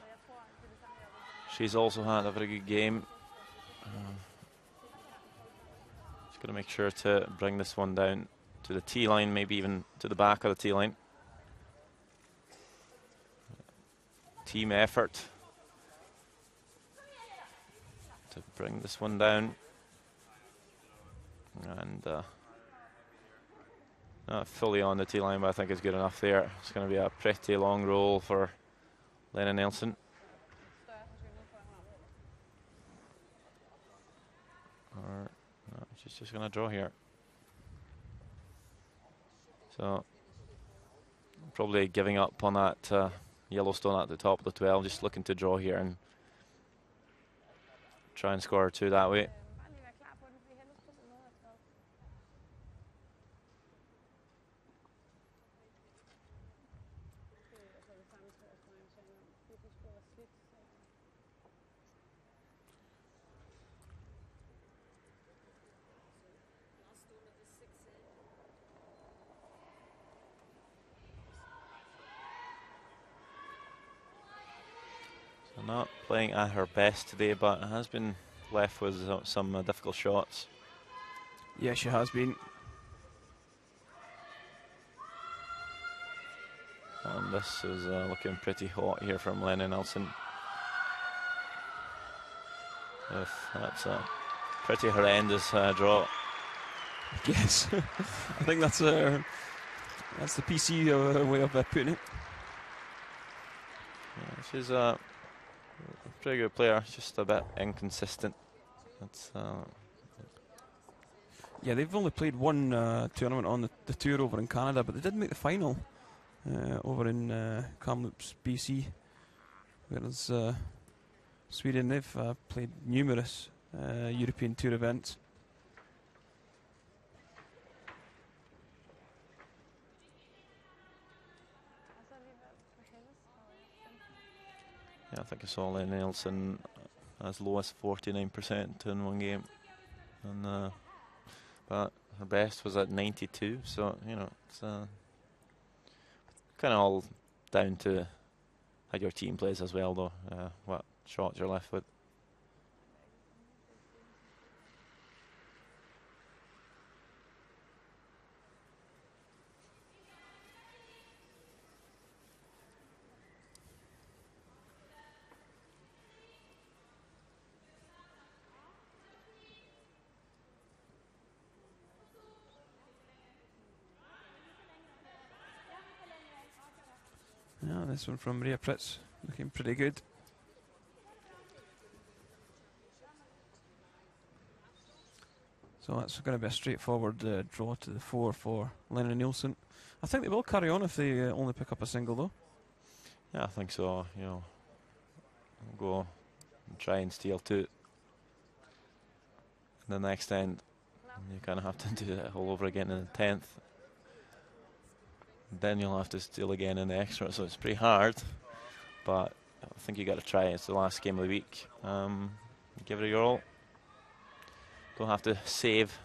She's also had a very good game. She's got to make sure to bring this one down to the tee line, maybe even to the back of the tee line. Team effort to bring this one down. And not fully on the tee line, but I think it's good enough there. It's going to be a pretty long roll for Lena Nielsen. Or no, she's just going to draw here. So probably giving up on that Yellowstone at the top of the 12, just looking to draw here and try and score 2 that way. Not playing at her best today, but has been left with some difficult shots. Yeah, she has been. And this is looking pretty hot here from Lena Nielsen. That's a pretty horrendous draw. Yes, I think that's the PC way of putting it. Yeah, she's a pretty good player, just a bit inconsistent. That's yeah, they've only played one tournament on the tour over in Canada, but they did make the final over in Kamloops, BC. Whereas Sweden, they've played numerous European tour events. Yeah, I think I saw Lena Nielsen as low as 49% in one game, and but her best was at 92. So you know, it's kind of all down to how your team plays as well, though. What shots you're left with. Yeah, this one from Maria Pritz, looking pretty good. So that's going to be a straightforward draw to the 4 for Lena Nielsen. I think they will carry on if they only pick up a single, though. Yeah, I think so. You know, go and try and steal 2 in the next end. And you kind of have to do that all over again in the 10th. Then you'll have to steal again in the extra, so it's pretty hard. But I think you got to try. It's the last game of the week. Give it your all. Don't have to save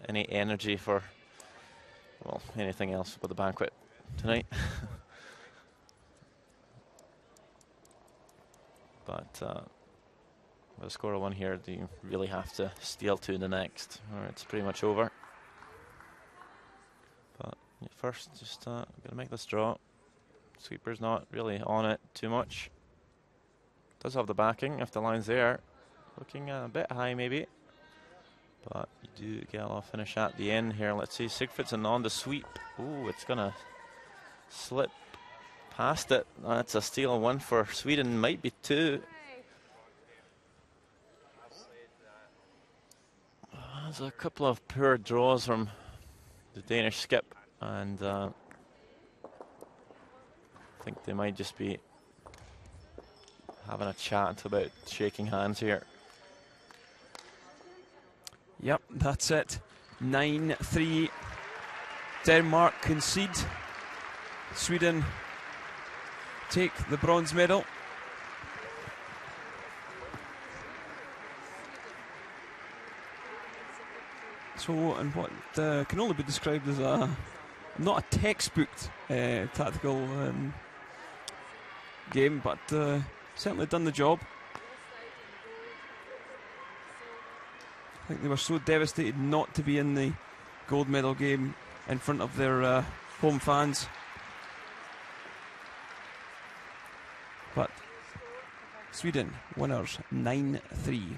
any energy for, well, anything else but the banquet tonight. But with a score of 1 here, do you really have to steal 2 in the next, or it's pretty much over. But first, just going to make this draw. Sweeper's not really on it too much. Does have the backing if the line's there. Looking a bit high maybe. But you do get a little finish at the end here. Let's see, Sigfridsson on the sweep. Ooh, it's going to slip past it. That's a steal. 1 for Sweden, might be 2. There's a couple of poor draws from the Danish skip, and I think they might just be having a chat about shaking hands here. Yep, that's it. 9-3. Denmark concede. Sweden take the bronze medal. So, and what can only be described as not a textbook tactical game, but certainly done the job. I think they were so devastated not to be in the gold medal game in front of their home fans. But Sweden winners 9-3.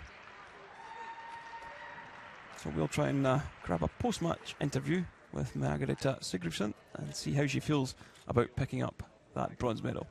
So we'll try and grab a post-match interview with Margareta Sigurdsson and see how she feels about picking up that bronze medal.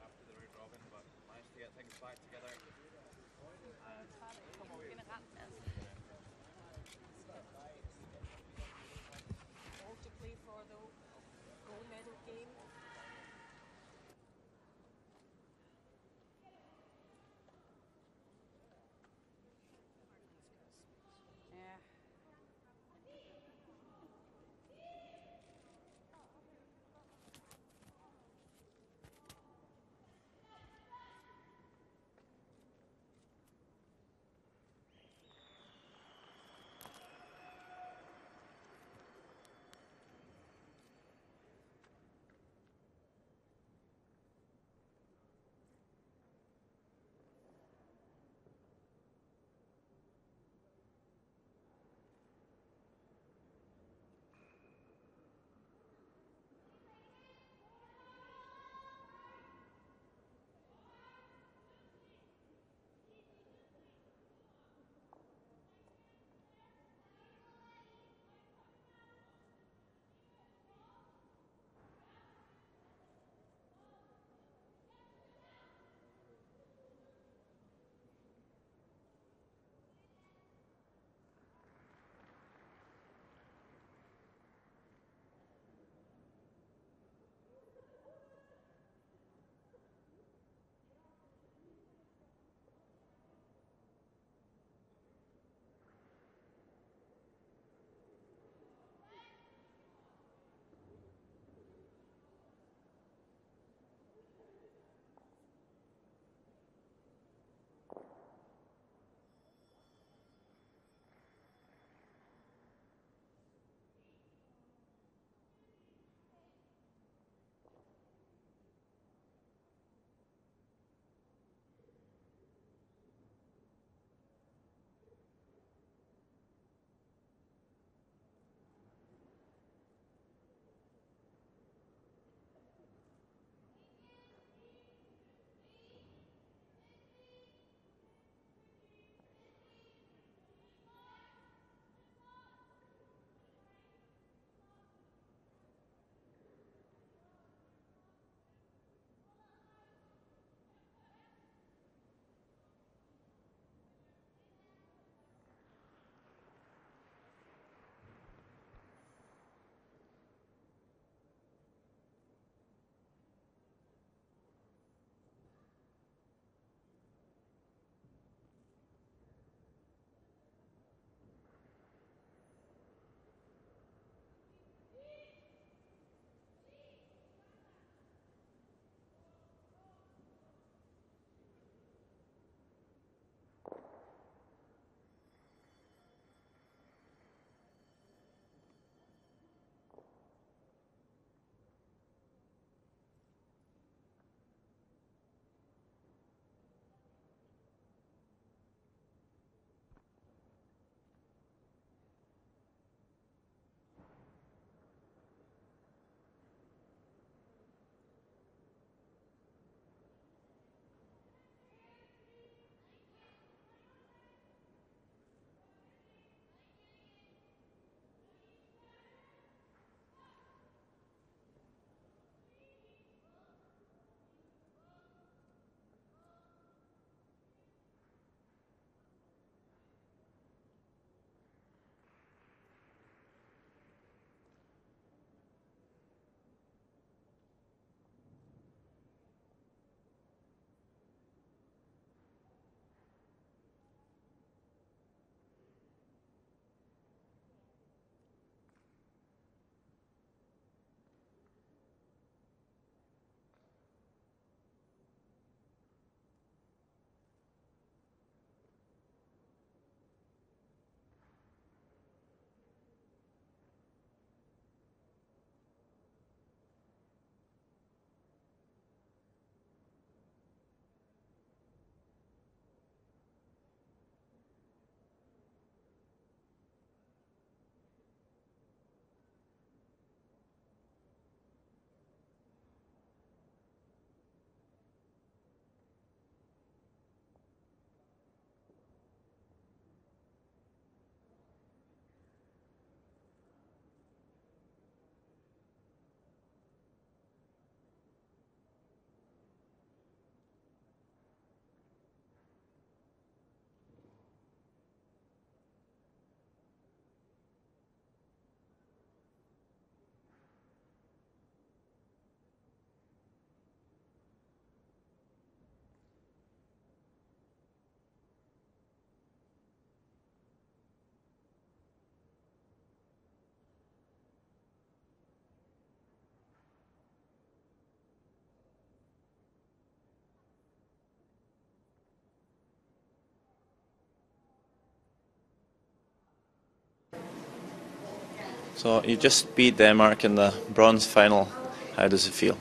So you just beat Denmark in the bronze final. How does it feel?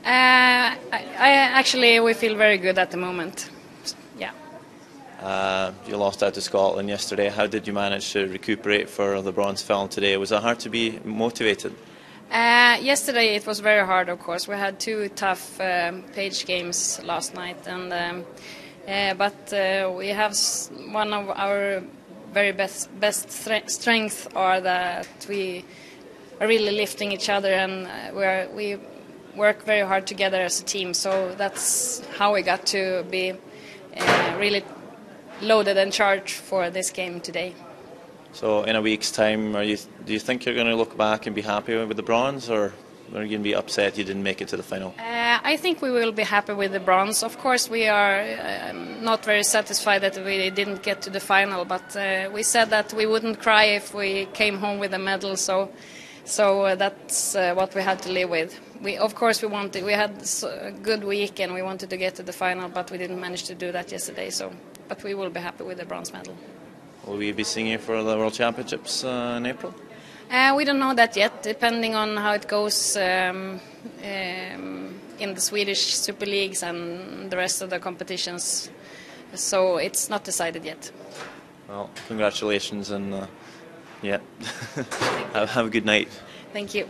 Actually, we feel very good at the moment. Yeah. You lost out to Scotland yesterday. How did you manage to recuperate for the bronze final today? Was it hard to be motivated? Yesterday it was very hard, of course. We had 2 tough page games last night, and but we have one of our very best strengths are that we are really lifting each other, and we work very hard together as a team. So that's how we got to be really loaded and charged for this game today. So in a week's time, do you think you're going to look back and be happy with the bronze, or are you going to be upset you didn't make it to the final? I think we will be happy with the bronze. Of course, we are not very satisfied that we didn't get to the final, but we said that we wouldn't cry if we came home with a medal. So that's what we had to live with. We had a good week and we wanted to get to the final, but we didn't manage to do that yesterday. But we will be happy with the bronze medal. Will we be singing for the World Championships in April? We don't know that yet, depending on how it goes in the Swedish Super Leagues and the rest of the competitions. So it's not decided yet. Well, congratulations, and yeah, have a good night. Thank you.